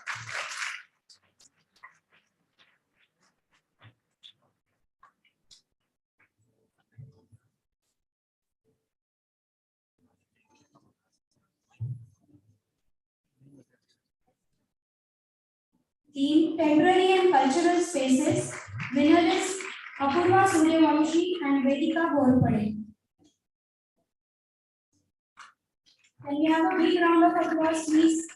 Speaker 4: Team Temporary and Cultural Spaces, winner is Apurva Suryavamshi and Vedika Borpade. Can we have a big round of applause, please?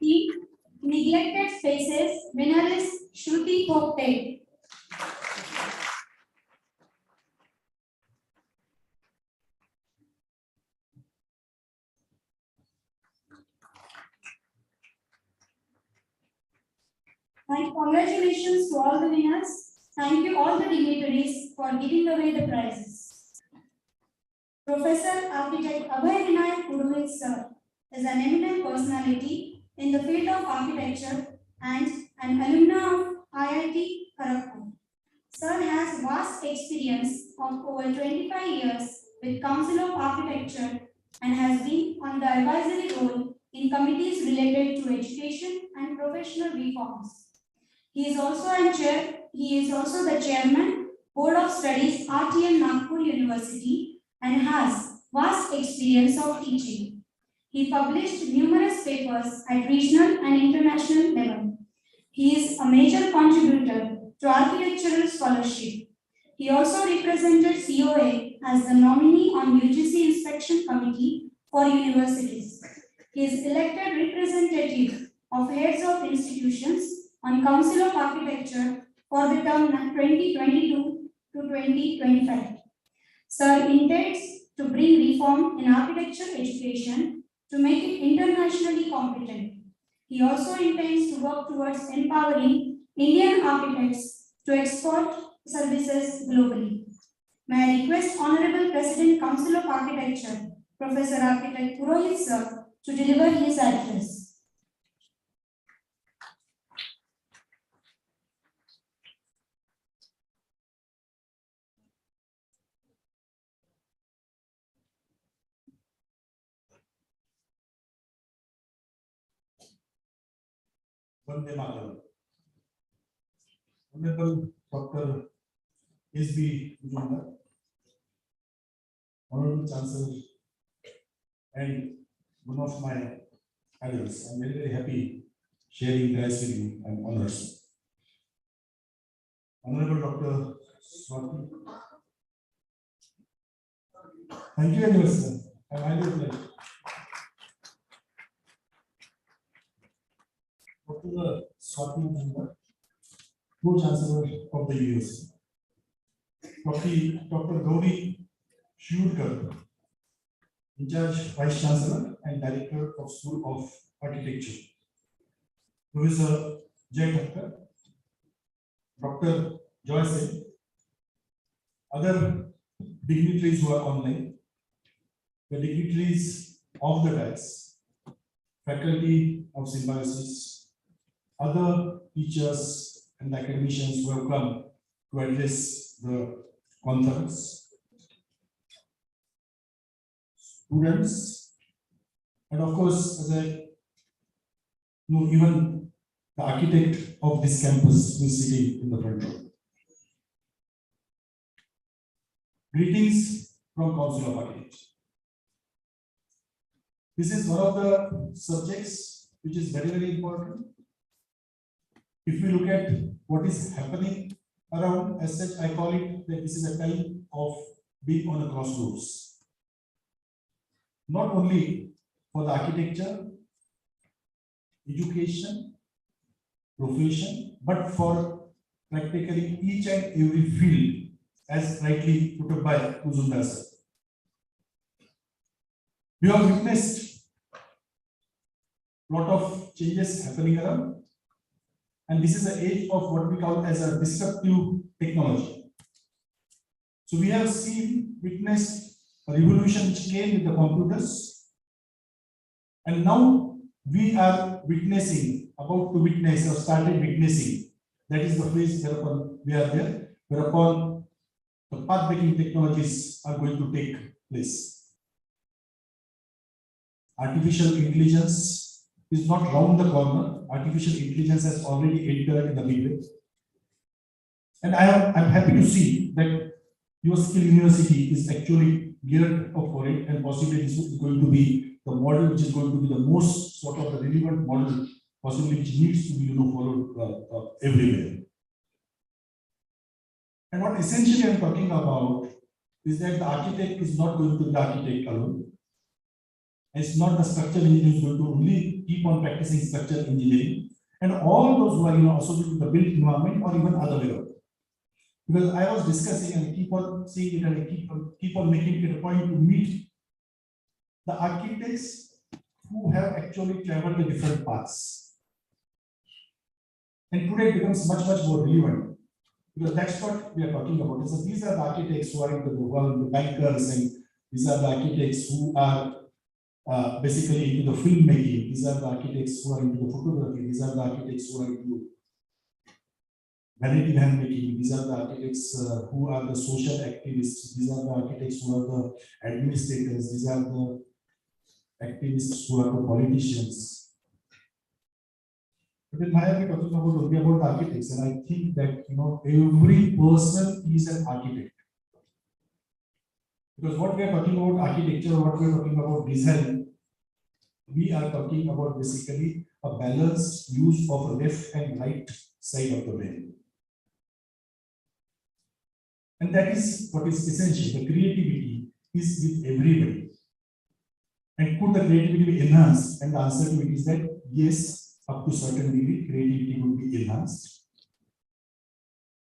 Speaker 4: Team Neglected Spaces, winner is Shruti Popte. And congratulations to all the winners. Thank you all the dignitaries for giving away the prizes. Professor Architect Abhay Vinayak Purohit sir is an eminent personality in the field of architecture and an alumna of IIT Kharagpur. Sir has vast experience of over 25 years with Council of Architecture and has been on the advisory role in committees related to education and professional reforms. He is also the chairman, Board of Studies, RTM Nagpur University, and has vast experience of teaching. He published numerous papers at regional and international level. He is a major contributor to architectural scholarship. He also represented COA as the nominee on UGC Inspection Committee for universities. He is elected representative of heads of institutions on Council of Architecture for the term 2022 to 2025. Sir intends to bring reform in architecture education to make it internationally competent. He also intends to work towards empowering Indian architects to export services globally. May I request Honorable President Council of Architecture, Professor Architect Purohit sir, to deliver his address.
Speaker 9: Vande Mataram. Honorable Dr. S.B. Mujumdar, Honorable Chancellor, and one of my idols. I'm very, very happy sharing this with you and honors. Honorable Dr. Swati. Thank you very much, sir. I'm highly pleased. Dr. Swati Mujumdar, Co-Chancellor of the US. Dr. Gauri Shurkar, in charge Vice Chancellor and Director of School of Architecture. Professor Jay Thakkar, Dr. Joy Sen, other dignitaries who are online, the dignitaries of the dais, faculty of Symbiosis, other teachers and academicians who have come to address the conference, students, and of course, as I know, even the architect of this campus who is sitting in the front row. Greetings from Council of Architects. This is one of the subjects which is very, very important. If we look at what is happening around, as such, I call it that this is a time of being on a crossroads. Not only for the architecture, education, profession, but for practically each and every field, as rightly put up by Kuzunda sir. We have witnessed a lot of changes happening around, and this is the age of what we call as a disruptive technology. So we have witnessed a revolution which came with the computers, and now we are about to witness or started witnessing. That is the phase whereupon we are there, whereupon the path-breaking technologies are going to take place. Artificial intelligence is not round the corner. Artificial intelligence has already entered in the big way. And I'm happy to see that your skill university is actually geared up for it, and possibly this is going to be the model which is going to be the most sort of the relevant model, possibly which needs to be followed everywhere. And what essentially I'm talking about is that the architect is not going to be the architect alone. It's not the structural engineer who is going to only keep on practicing structural engineering, and all those who are associated with the built environment or even other way. Because I was discussing and I keep on seeing it, and I keep on making it a point to meet the architects who have actually traveled the different paths. And today it becomes much more relevant, because that's what we are talking about. So these are the architects who are into the bankers, and these are the architects who are basically into the filmmaking. These are the architects who are into the photography. These are the architects who are into vanity van making. These are the architects who are the social activists. These are the architects who are the administrators. These are the activists who are the politicians. But in my we're talking only about the architects, and I think that every person is an architect. Because what we are talking about architecture, what we are talking about design, we are talking about basically a balanced use of left and right side of the brain. And that is what is essential. The creativity is with everybody. And could the creativity be enhanced? And the answer to it is that yes, up to a certain degree, creativity would be enhanced.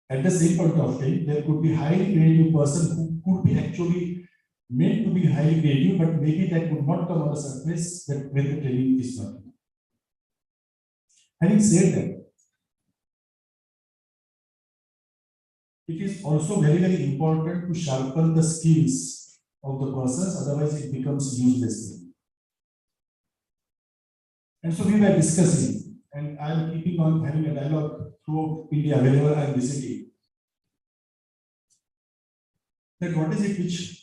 Speaker 9: At the same point of time, there could be highly creative person who could be actually meant to be highly creative, but maybe that would not come on the surface that when the training is not. Having said that, it is also very important to sharpen the skills of the persons, otherwise it becomes useless. And so we were discussing, and I am keeping on having a dialogue throughout India wherever I am visiting, that what is it which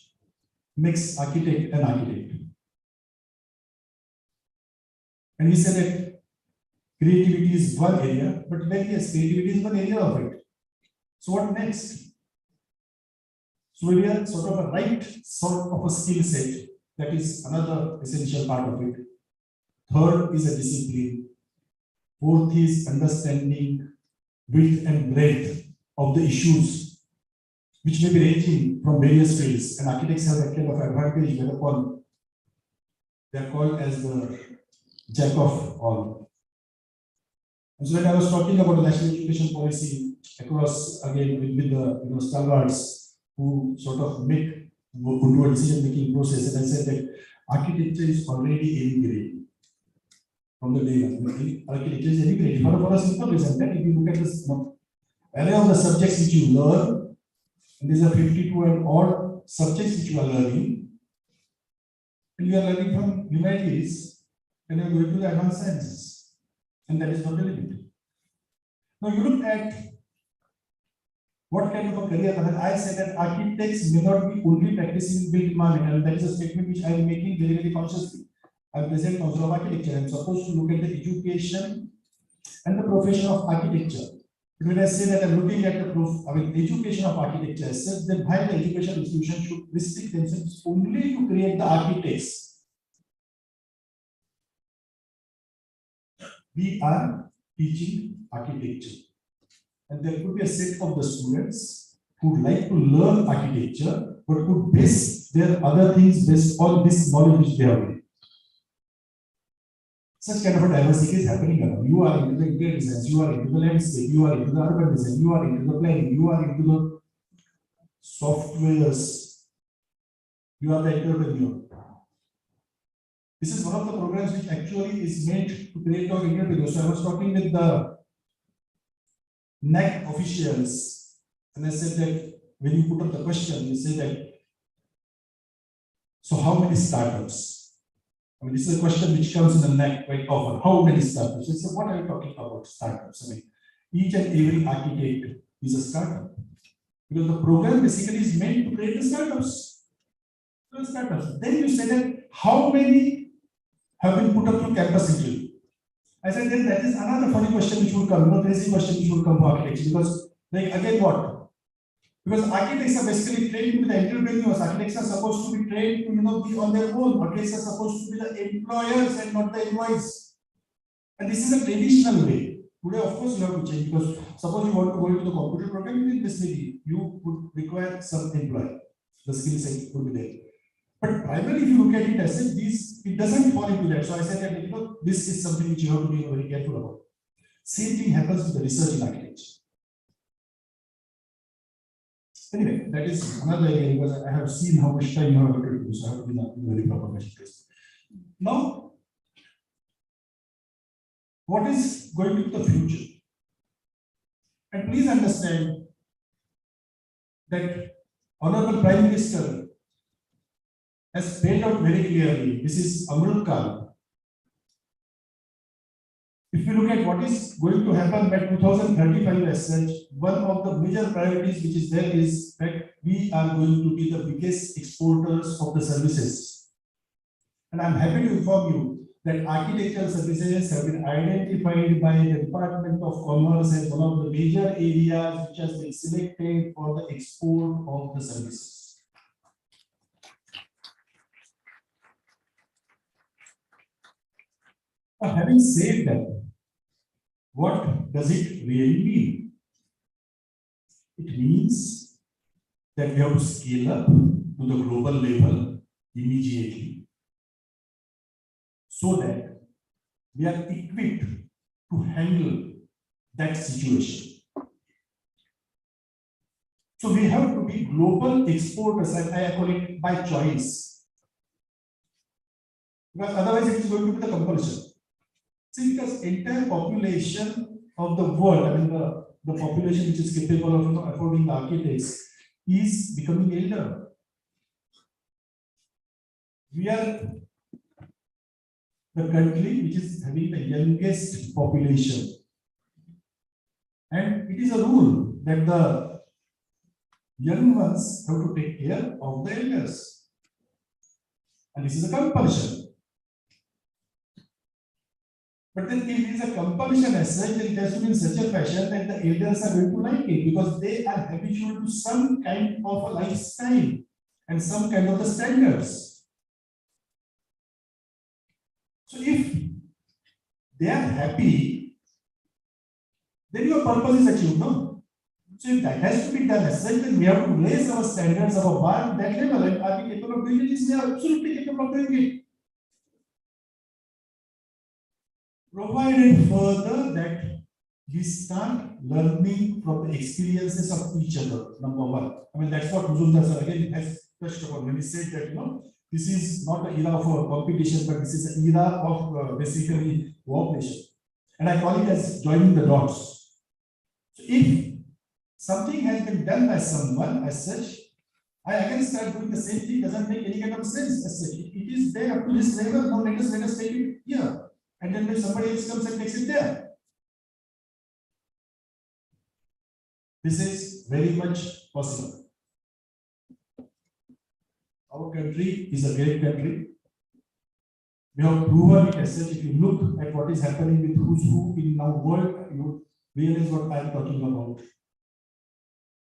Speaker 9: makes architect an architect? And we said that creativity is one area, but then yes, creativity is one area of it. So what next? So we are sort of a right sort of a skill set. That is another essential part of it. Third is a discipline. Fourth is understanding width and breadth of the issues, which may be ranging from various fields. And architects have that kind of advantage whereupon they are called as the jack of all. And so when I was talking about the national education policy across again with the stalwarts who sort of who do a decision-making process, and I said that architecture is already integrated from the day one. Architecture is integrated for a simple reason that if you look at this array of the subjects which you learn, and these are 52 and odd subjects which you are learning, and you are learning from humanities, and you are going to the advanced sciences, and that is not the limit. Now you look at what kind of a career path. I said that architects may not be only practicing built environment, and that is a statement which I am making very consciously. I present Council of Architecture. I am supposed to look at the education and the profession of architecture. But when I say that I'm looking at the education of architecture as such, then why the education institution should restrict themselves only to create the architects? We are teaching architecture, and there could be a set of the students who would like to learn architecture, but could base their other things based on this knowledge which they have gained. Such kind of a diversity is happening around. You are into the interior design, you are into the landscape, you are into the urban design, you are into the planning, you are into the softwares, you are the entrepreneur. This is one of the programs which actually is meant to create our entrepreneurs. So I was talking with the NAC officials, and I said that when you put up the question, you say that, so how many startups? I mean, this is a question which comes in the NAC quite often. How many startups? So what are you talking about startups? I mean, each and every architect is a startup. Because the program basically is meant to create the startups. Then you say that how many have been put up to campus interview? I said then that is another funny question which will come, not crazy question which will come for architecture. Because like again what? Because architects are basically trained to be the entrepreneurs. Architects are supposed to be trained to be on their own. Architects are supposed to be the employers and not the employees. And this is a traditional way. Today, of course, you have to change, because suppose you want to go into the computer programming, this maybe you would require some employee. The skill set would be there. But primarily, if you look at it, I said this, it doesn't fall into that. So I said that this is something which you have to be very careful about. Same thing happens with the research in architecture. Anyway, that is another area, because I have seen how much time you have to do, so I have to be in a very proper fashion. Now, what is going to be the future? And please understand that Honorable Prime Minister has spelled out very clearly, this is Amrut Kal. If you look at what is going to happen by 2035 as such, one of the major priorities which is there is that we are going to be the biggest exporters of the services. And I'm happy to inform you that architectural services have been identified by the Department of Commerce as one of the major areas which has been selected for the export of the services. But having said that, what does it really mean? It means that we have to scale up to the global level immediately, so that we are equipped to handle that situation. So we have to be global exporters, and I call it by choice, because otherwise it is going to be the compulsion. See, because entire population of the world, I mean the population which is capable of affording the architects, is becoming elder. We are the country which is having the youngest population, and it is a rule that the young ones have to take care of the elders, and this is a compulsion. But then if it is a compulsion as such, then it has to be in such a fashion that the elders are going to like it, because they are habitual to some kind of a lifestyle and some kind of the standards. So if they are happy, then your purpose is achieved, no? So if that has to be done as such, then we have to raise our standards of a bar that level, and are we capable of doing it? We are absolutely capable of doing it. Provided further that we start learning from the experiences of each other, number one. I mean, that's what Muzumdar sir again has touched upon when he said that, this is not an era for competition, but this is an era of basically cooperation. And I call it as joining the dots. So if something has been done by someone as such, I again start doing the same thing, doesn't make any kind of sense as such. It is there up to this level, now let us take it here. And then when somebody else comes and takes it there. This is very much possible. Our country is a great country. We have proven it as such. If you look at what is happening with who's who in now world, you realize what I am talking about.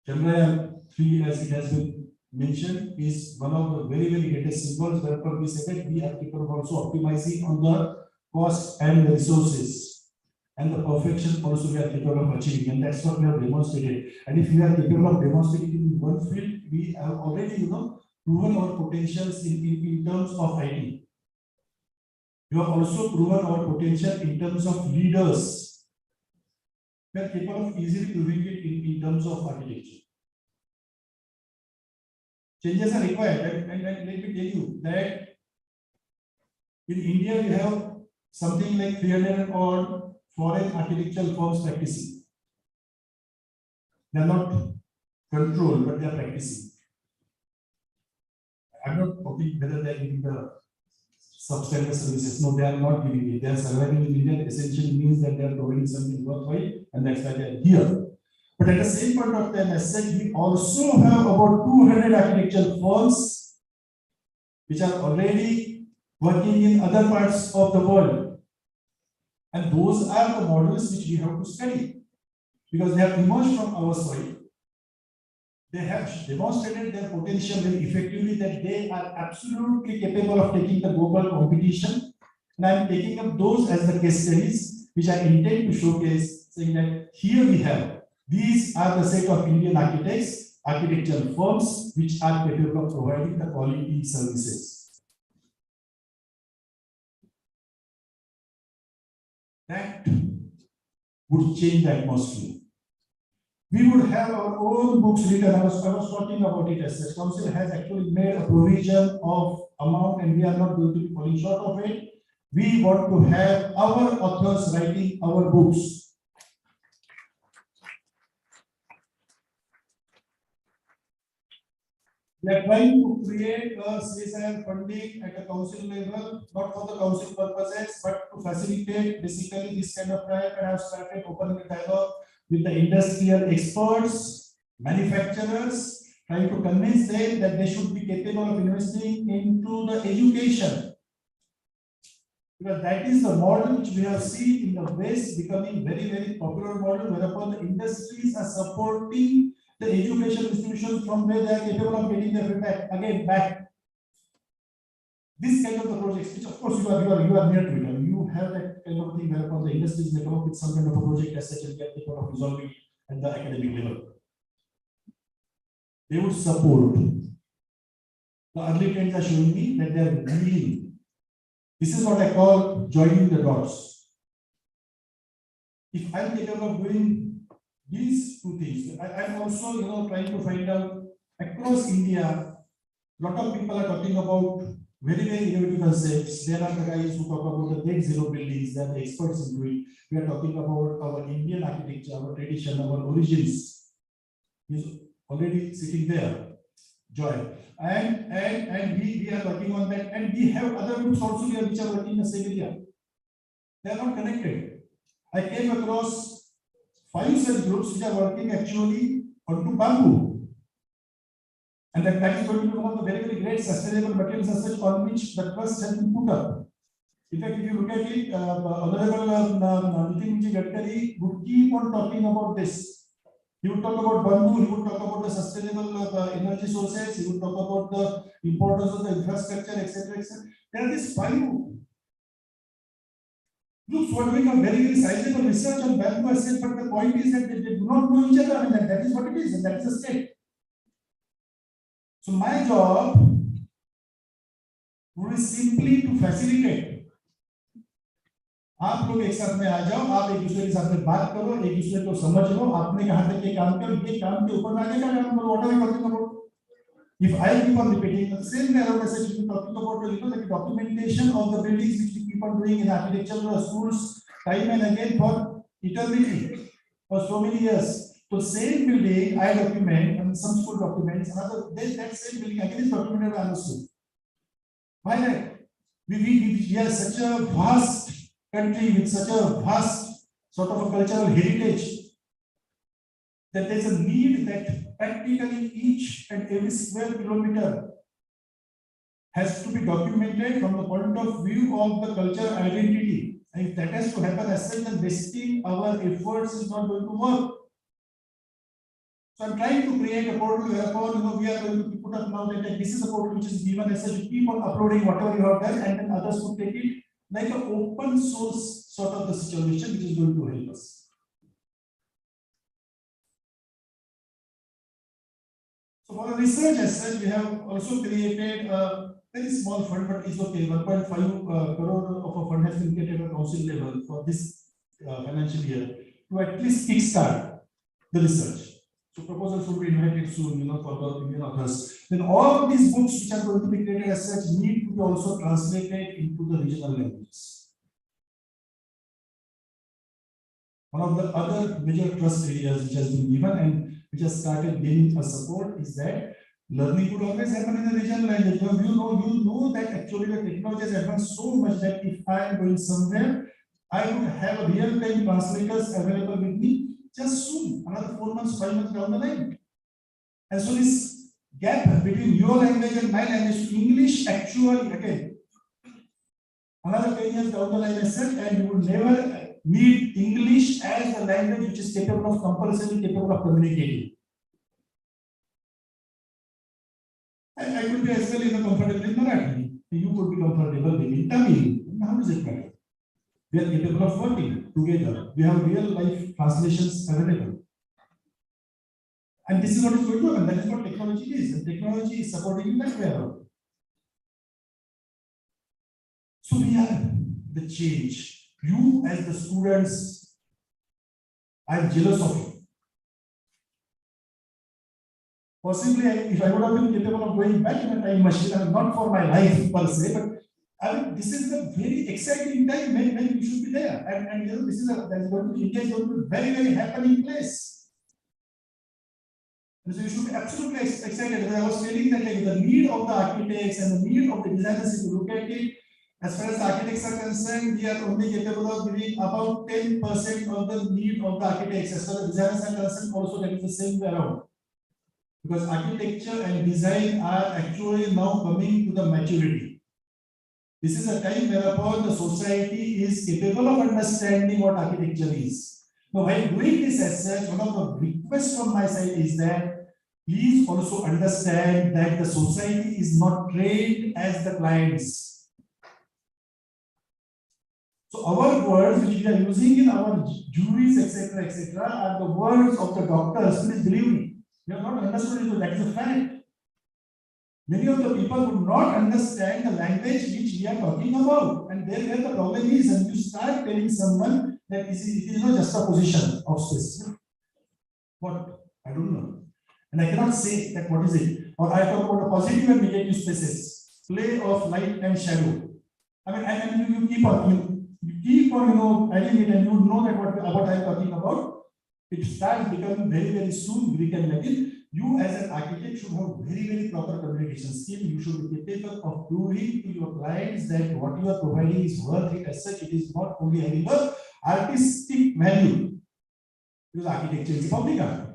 Speaker 9: Chandrayaan-3, as it has been mentioned, is one of the very, very greatest symbols. Therefore, we say that we are capable of also optimizing on the cost and the resources, and the perfection also we are capable of achieving, and that's what we have demonstrated. And if we are capable of demonstrating in one field, we have already, proven our potentials in terms of IT. We have also proven our potential in terms of leaders. We are capable of easily proving it in terms of architecture. Changes are required, and let me tell you that in India we have something like 300 odd foreign architectural firms practicing. They are not controlled, but they are practicing. I'm not talking whether they are giving the substandard services. No, they are not giving it. They are surviving in India. Essentially means that they are providing something worthwhile, and that's why they are here. But at the same point of time, as said, we also have about 200 architectural firms which are already working in other parts of the world. And those are the models which we have to study, because they have emerged from our soil. They have demonstrated their potential very effectively, that they are absolutely capable of taking the global competition. And I am taking up those as the case studies which I intend to showcase, saying that here we have, these are the set of Indian architects, architectural firms which are capable of providing the quality services. That would change the atmosphere. We would have our own books written. I was talking about it as such. Council has actually made a provision of amount, and we are not going to be falling short of it. We want to have our authors writing our books. We are trying to create a CSIR funding at a council level, not for the council purposes, but to facilitate basically this kind of trial. And I have started opening a dialogue with the industrial experts, manufacturers, trying to convince them that they should be capable of investing into the education. Because that is the model which we have seen in the West becoming very, very popular model, whereupon the industries are supporting the education institutions from where they are capable of getting their feedback again back. This kind of the projects, which of course you are near to it, and you have that kind of thing whereupon the industries may come up with some kind of a project as such and get capable of resolving it at the academic level. They would support. The early trends are showing me that they are willing. This is what I call joining the dots. If I'm capable of doing these two things, I'm also trying to find out across India. A lot of people are talking about very, very innovative concepts. There are the guys who talk about the net zero buildings. They are the experts in doing. We are talking about our Indian architecture, our tradition, our origins. Is already sitting there. Joy. And we are working on that. And we have other groups also here which are working in the same area. They are not connected. I came across 5 such groups which are working actually onto bamboo. And that is going to be one of the very, very great sustainable materials as such on which the trust has been put up. In fact, if you look at it, Honorable Nitin Gadkari would keep on talking about this. He would talk about bamboo, he would talk about the sustainable energy sources, he would talk about the importance of the infrastructure, etc. etc. There are these 5 groups who are doing a very, very sizable research on bamboo assets, but the point is that they do not know each other. I mean, that is what it is, and that is the state. So my job would be simply to facilitate. आप लोग एक साथ में आ जाओ, आप एक दूसरे के साथ में बात करो, एक दूसरे को समझ लो, आपने कहां तक ये काम करो, ये काम के ऊपर आगे का काम करो. What are we talking about? If I keep on repeating the same way around message, we talking about the documentation of the buildings which we keep on doing in architectural schools time and again for eternity, for so many years. So same building I document, and some school documents, another that same building again is documented by school. Why not? We are such a vast country with such a vast sort of a cultural heritage that there's a need that practically each and every square kilometer has to be documented from the point of view of the cultural identity. And if that has to happen as such, then wasting our efforts is not going to work. So I'm trying to create a portal whereupon we are going to put up now that this is a portal which is given as such. You keep on uploading whatever you have done, and then others will take it like an open source sort of the situation, which is going to help us. So for the research as such, we have also created a very small fund, but it's okay. 1.5 crore of a fund has been created at council level for this financial year to at least kickstart the research. So proposals will be invited soon, for the Indian authors. Then all of these books which are going to be created as such need to be also translated into the regional languages. One of the other major trust areas which has been given and which has started gaining a support is that learning could always happen in the regional language. You know that actually the technology has advanced so much that if I am going somewhere, I would have real-time translators available with me just soon, another 4 months, 5 months down the line. And so this gap between your language and my language to English actually again, another 10 years down the line as such, and you would never need English as the language which is capable of compulsory, capable of communicating. I could be as well comfortable in Marathi. You could be comfortable in Tamil. How does it matter? We are capable of working together. We have real life translations available. And this is what is going to happen. That is what technology is. And technology is supporting you that way around. So we are the change. You as the students, I am jealous of you. Possibly, if I would have been capable of going back in a time machine, not for my life per se, but this is a very exciting time when you should be there. And this is India is going to be a very, very happening place. And so you should be absolutely excited. As I was telling that the need of the architects and the need of the designers, if you look at it, as far as the architects are concerned, we are only capable of giving about 10% of the need of the architects. As far as designers are concerned, also that is the same way around. Because architecture and design are actually now coming to the maturity. This is a time whereupon the society is capable of understanding what architecture is. Now, while doing this as such, one of the requests from my side is that please also understand that the society is not trained as the clients. So our words which we are using in our juries, etc., are the words of the doctors. Please believe me. We have not understood it, that is a fact. Many of the people would not understand the language which we are talking about, and there where the problem is, and you start telling someone that it is not just a position of space. What? I don't know. And I cannot say that what is it. Or I talk about a positive and negative spaces, play of light and shadow. And you keep on, adding it, and you know that what I am talking about. It starts becoming very, very soon Greek and Latin. You as an architect should have very, very proper communication skill. You should be capable of proving to your clients that what you are providing is worth it as such. It is not only having a artistic value. Because architecture is public art.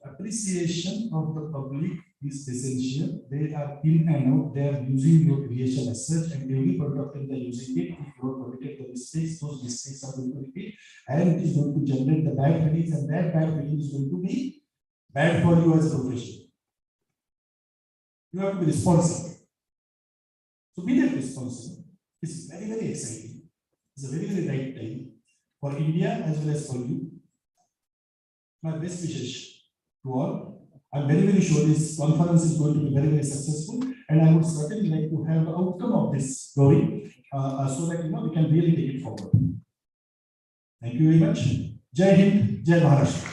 Speaker 9: Appreciation of the public is essential. They are in and out. They are using your creation as such, and every point of time they are using it. If you have committed the mistakes, those mistakes are going to repeat, and it is going to generate the bad feelings, and that bad feeling is going to be bad for you as a professional. You have to be responsible. So be that responsible. It's very, very exciting. It's a very, very right time for India as well as for you. My best wishes to all. I'm very, very sure this conference is going to be very, very successful, and I would certainly like to have the outcome of this story so that we can really take it forward. Thank you very much. Jai Hind, Jai Maharashtra.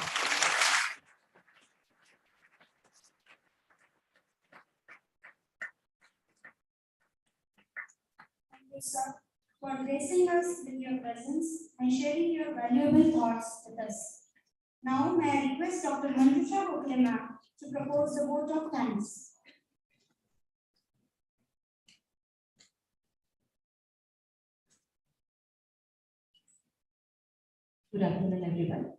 Speaker 4: Thank you, sir, for gracing us with your presence and sharing your valuable thoughts with us. Now, may I request Dr. Manjusha Gokle ma'am to propose the vote of thanks.
Speaker 8: Good afternoon, everyone.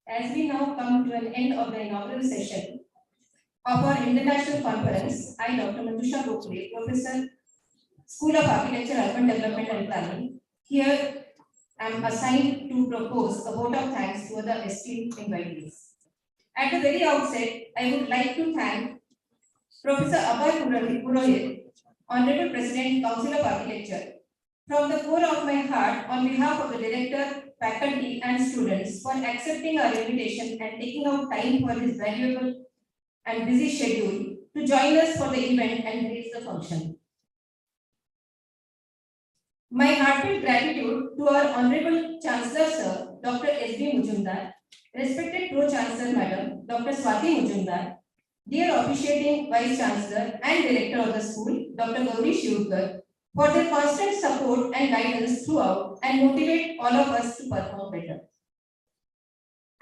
Speaker 8: As we now come to an end of the inaugural session,
Speaker 10: of our international conference, I, Dr. Manjusha Gokhale, Professor, School of Architecture, Urban Development and Planning, here I am assigned to propose a vote of thanks to the esteemed invitees. At the very outset, I would like to thank Professor Abhay Purohit, Honorable President, Council of Architecture, from the core of my heart on behalf of the Director, faculty and students for accepting our invitation and taking out time for his valuable and busy schedule to join us for the event and grace the function. My heartfelt gratitude to our Honorable Chancellor Sir, Dr. S.B. Mujumdar, respected Pro-Chancellor Madam, Dr. Swati Mujumdar, dear officiating Vice Chancellor and Director of the school, Dr. Gauri Shivkar, for their constant support and guidance throughout and motivate all of us to perform better.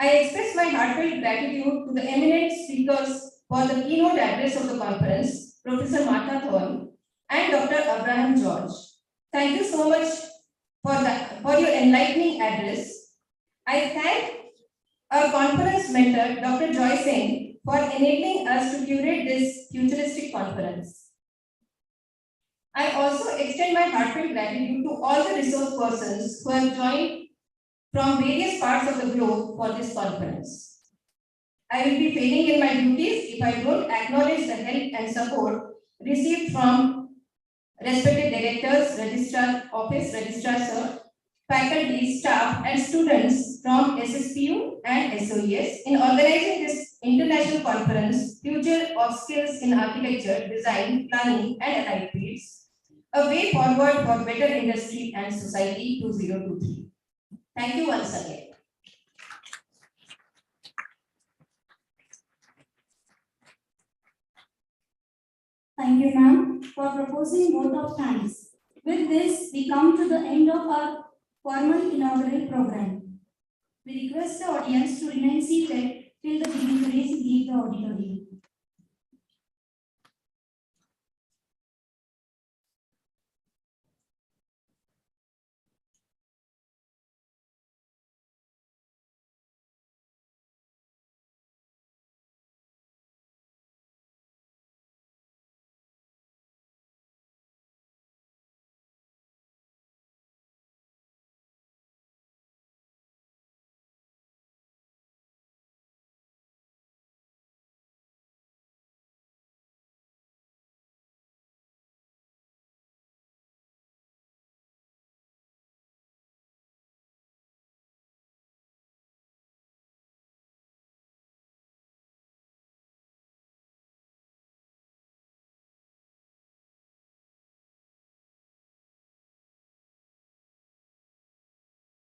Speaker 10: I express my heartfelt gratitude to the eminent speakers for the keynote address of the conference, Professor Martha Thorne and Dr. Abraham George. Thank you so much for your enlightening address. I thank our conference mentor, Dr. Joy Singh, for enabling us to curate this futuristic conference. I also extend my heartfelt gratitude to all the resource persons who have joined from various parts of the globe for this conference. I will be failing in my duties if I don't acknowledge the help and support received from respected directors, registrar office, registrar sir, faculty, staff, and students from SSPU and SOES in organizing this international conference, Future of Skills in Architecture, Design, Planning, and Allied Fields, a way forward for better industry and society 2023. Thank you once again.
Speaker 4: Thank you, ma'am, for proposing vote of thanks. With this, we come to the end of our formal inaugural program. We request the audience to remain seated till the dignitaries leave the auditorium.